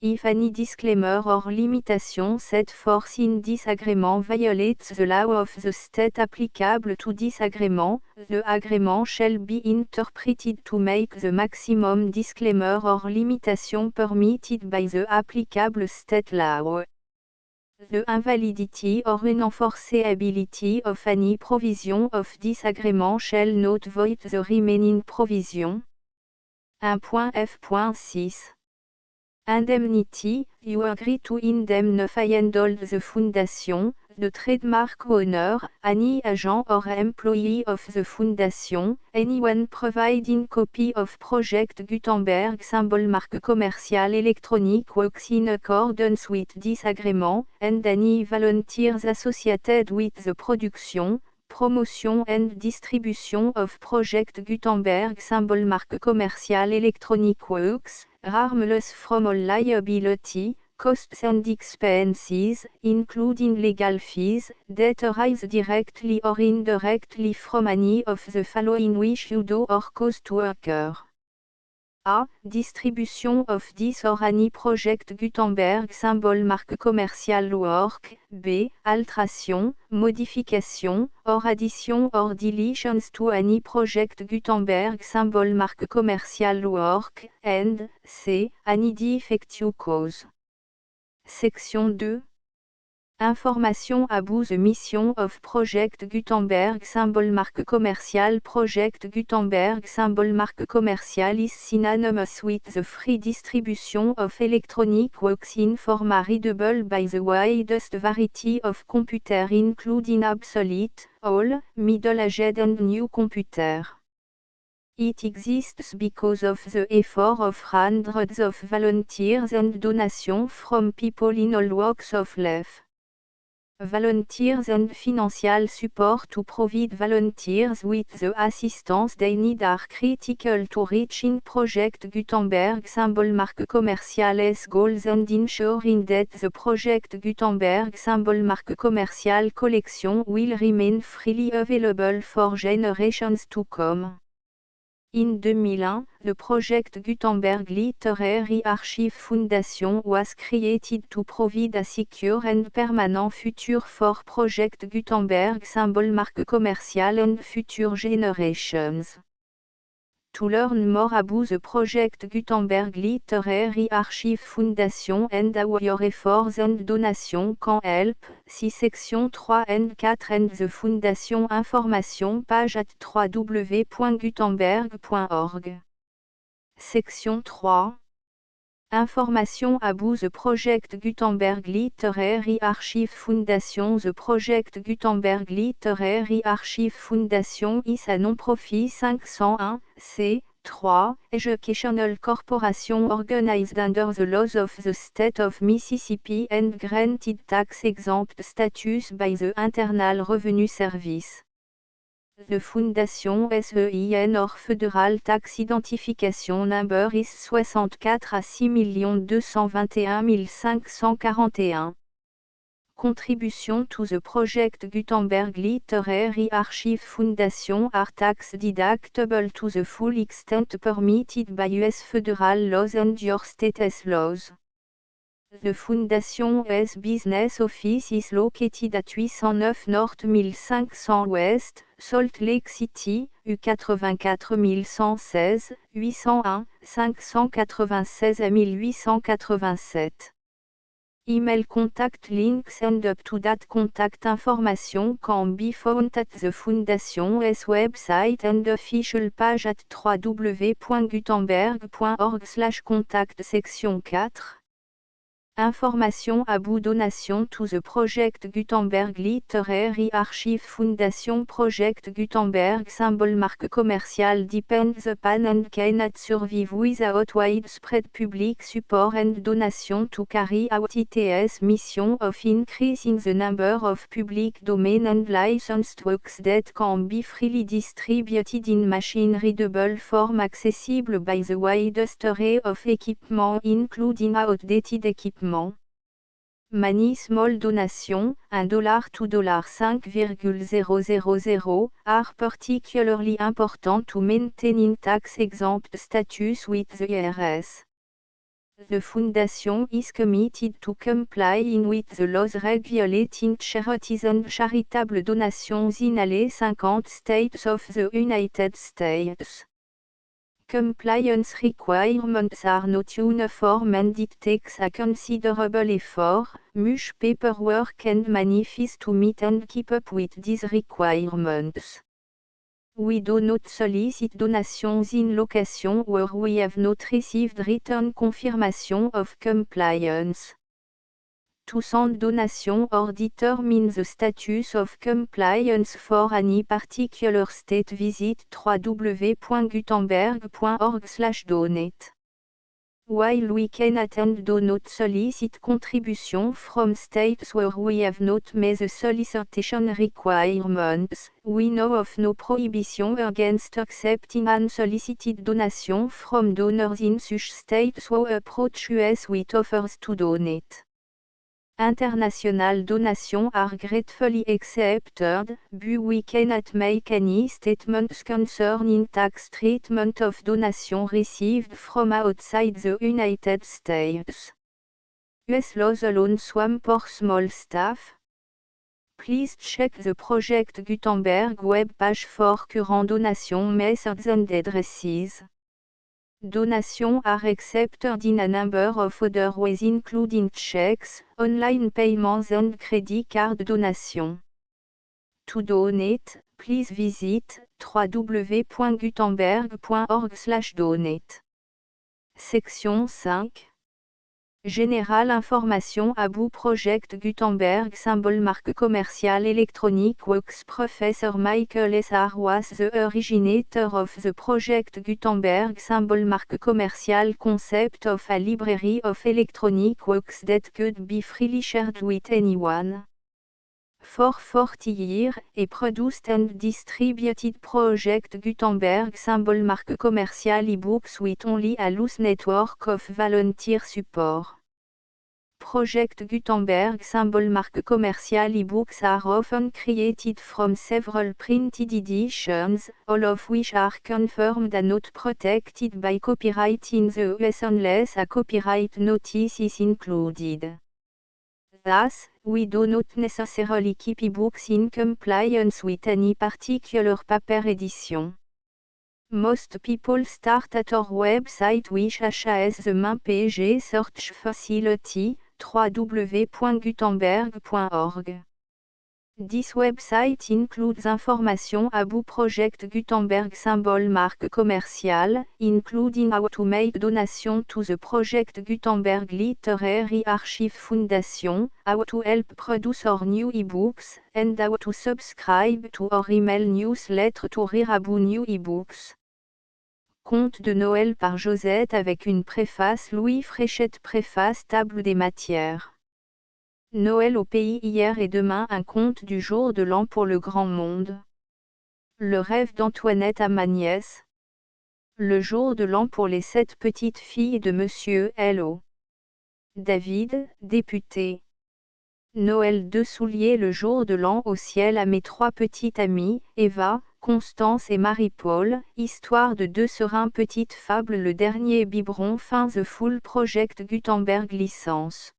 If any disclaimer or limitation set forth in this agreement violates the law of the state applicable to this agreement, the agreement shall be interpreted to make the maximum disclaimer or limitation permitted by the applicable state law. The invalidity or unenforceability of any provision of this agreement shall not void the remaining provision. 1.f.6 Indemnity, you agree to indemnify and hold the foundation, the trademark owner, any agent or employee of the foundation, anyone providing copy of Project Gutenberg symbol marque commercial electronic works in accordance with this agreement, and any volunteers associated with the production, promotion and distribution of Project Gutenberg symbol marque commercial electronic works, harmless from all liability, costs and expenses, including legal fees, that arise directly or indirectly from any of the following which you do or cause to occur. A. Distribution of this or any Project Gutenberg symbol marque commercial work. B. Alteration, modification, or addition or deletions to any Project Gutenberg symbol marque commercial work. And C. Any defective cause. Section 2. Information about the mission of Project Gutenberg symbol marque commercial. Project Gutenberg symbol marque commercial is synonymous with the free distribution of electronic works in format readable by the widest variety of computer including obsolete, old, middle-aged and new computer. It exists because of the effort of hundreds of volunteers and donations from people in all walks of life. Volunteers and financial support to provide volunteers with the assistance they need are critical to reaching Project Gutenberg symbol marque commercial's goals and ensuring that the Project Gutenberg symbol marque commercial collection will remain freely available for generations to come. In 2001, the Project Gutenberg Literary Archive Foundation was created to provide a secure and permanent future for Project Gutenberg symbol marque commercial and future generations. To learn more about the Project Gutenberg Literary Archive Foundation and how your efforts and donations can help, see section 3 and 4 and the Foundation information page at www.gutenberg.org. Section 3. Information about the Project Gutenberg Literary Archive Foundation. The Project Gutenberg Literary Archive Foundation is a non-profit 501, c3, educational corporation organized under the laws of the state of Mississippi and granted tax-exempt status by the Internal Revenue Service. The Foundation SEIN or Federal Tax Identification Number is 64 à 6 221 541. Contribution to the Project Gutenberg Literary Archive Foundation are tax deductible to the full extent permitted by U.S. federal laws and your state's laws. The Foundation's business office is located at 809 North 1500 West, Salt Lake City, U84 116, 801, 596 à 1887. Email contact links and up-to-date contact information can be found at the Foundation's website and official page at www.gutenberg.org/contact. Section 4. Information about donation to the Project Gutenberg Literary Archive Foundation. Project Gutenberg symbol marque commercial depends upon and cannot survive without widespread public support and donation to carry out its mission of increasing the number of public domain and licensed works that can be freely distributed in machine-readable form accessible by the widest array of equipment including outdated equipment. Many small donations, $1 to $5,000, are particularly important to maintaining tax-exempt status with the IRS. The Foundation is committed to complying with the laws regulating charities and charitable donations in all 50 states of the United States. Compliance requirements are not uniform and it takes a considerable effort, much paperwork and money fees to meet and keep up with these requirements. We do not solicit donations in locations where we have not received written confirmation of compliance. To send donation or determine the status of compliance for any particular state, visit www.gutenberg.org/donate. While we cannot and do not solicit contribution from states where we have not met the solicitation requirements, we know of no prohibition against accepting unsolicited donation from donors in such states who approach us with offers to donate. International donations are gratefully accepted, but we cannot make any statements concerning tax treatment of donations received from outside the United States. US laws alone swamp for small staff. Please check the Project Gutenberg web page for current donation methods and addresses. Donations are accepted in a number of other ways including checks, online payments and credit card donations. To donate, please visit www.gutenberg.org/donate. Section 5. Générale information about Project Gutenberg symbol marque commerciale électronique works. Professor Michael S. R. was the originator of the Project Gutenberg symbol marque commerciale concept of a library of electronic works that could be freely shared with anyone. For 40 years, he produced and distributed Project Gutenberg symbol marque commerciale e-books with only a loose network of volunteer support. Project Gutenberg symbol marque commerciale e-books are often created from several printed editions, all of which are confirmed and not protected by copyright in the US unless a copyright notice is included. Thus, we do not necessarily keep ebooks in compliance with any particular paper edition. Most people start at our website which has the main page search facility, www.gutenberg.org. This website includes information about Project Gutenberg symbol marque commerciale, including how to make donation to the Project Gutenberg Literary Archive Foundation, how to help produce our new ebooks, and how to subscribe to our email newsletter to read about new ebooks. Conte de Noël par Josette avec une préface Louis Fréchette. Préface Table des matières. Noël au pays hier et demain, un conte du jour de l'an pour le grand monde. Le rêve d'Antoinette à ma nièce. Le jour de l'an pour les 7 petites filles de Monsieur L.O. David, député. Noël 2 souliers le jour de l'an au ciel à mes 3 petites amies, Eva, Constance et Marie-Paul, histoire de 2 serins. Petite fable le dernier biberon. Fin. The Full Project Gutenberg licence.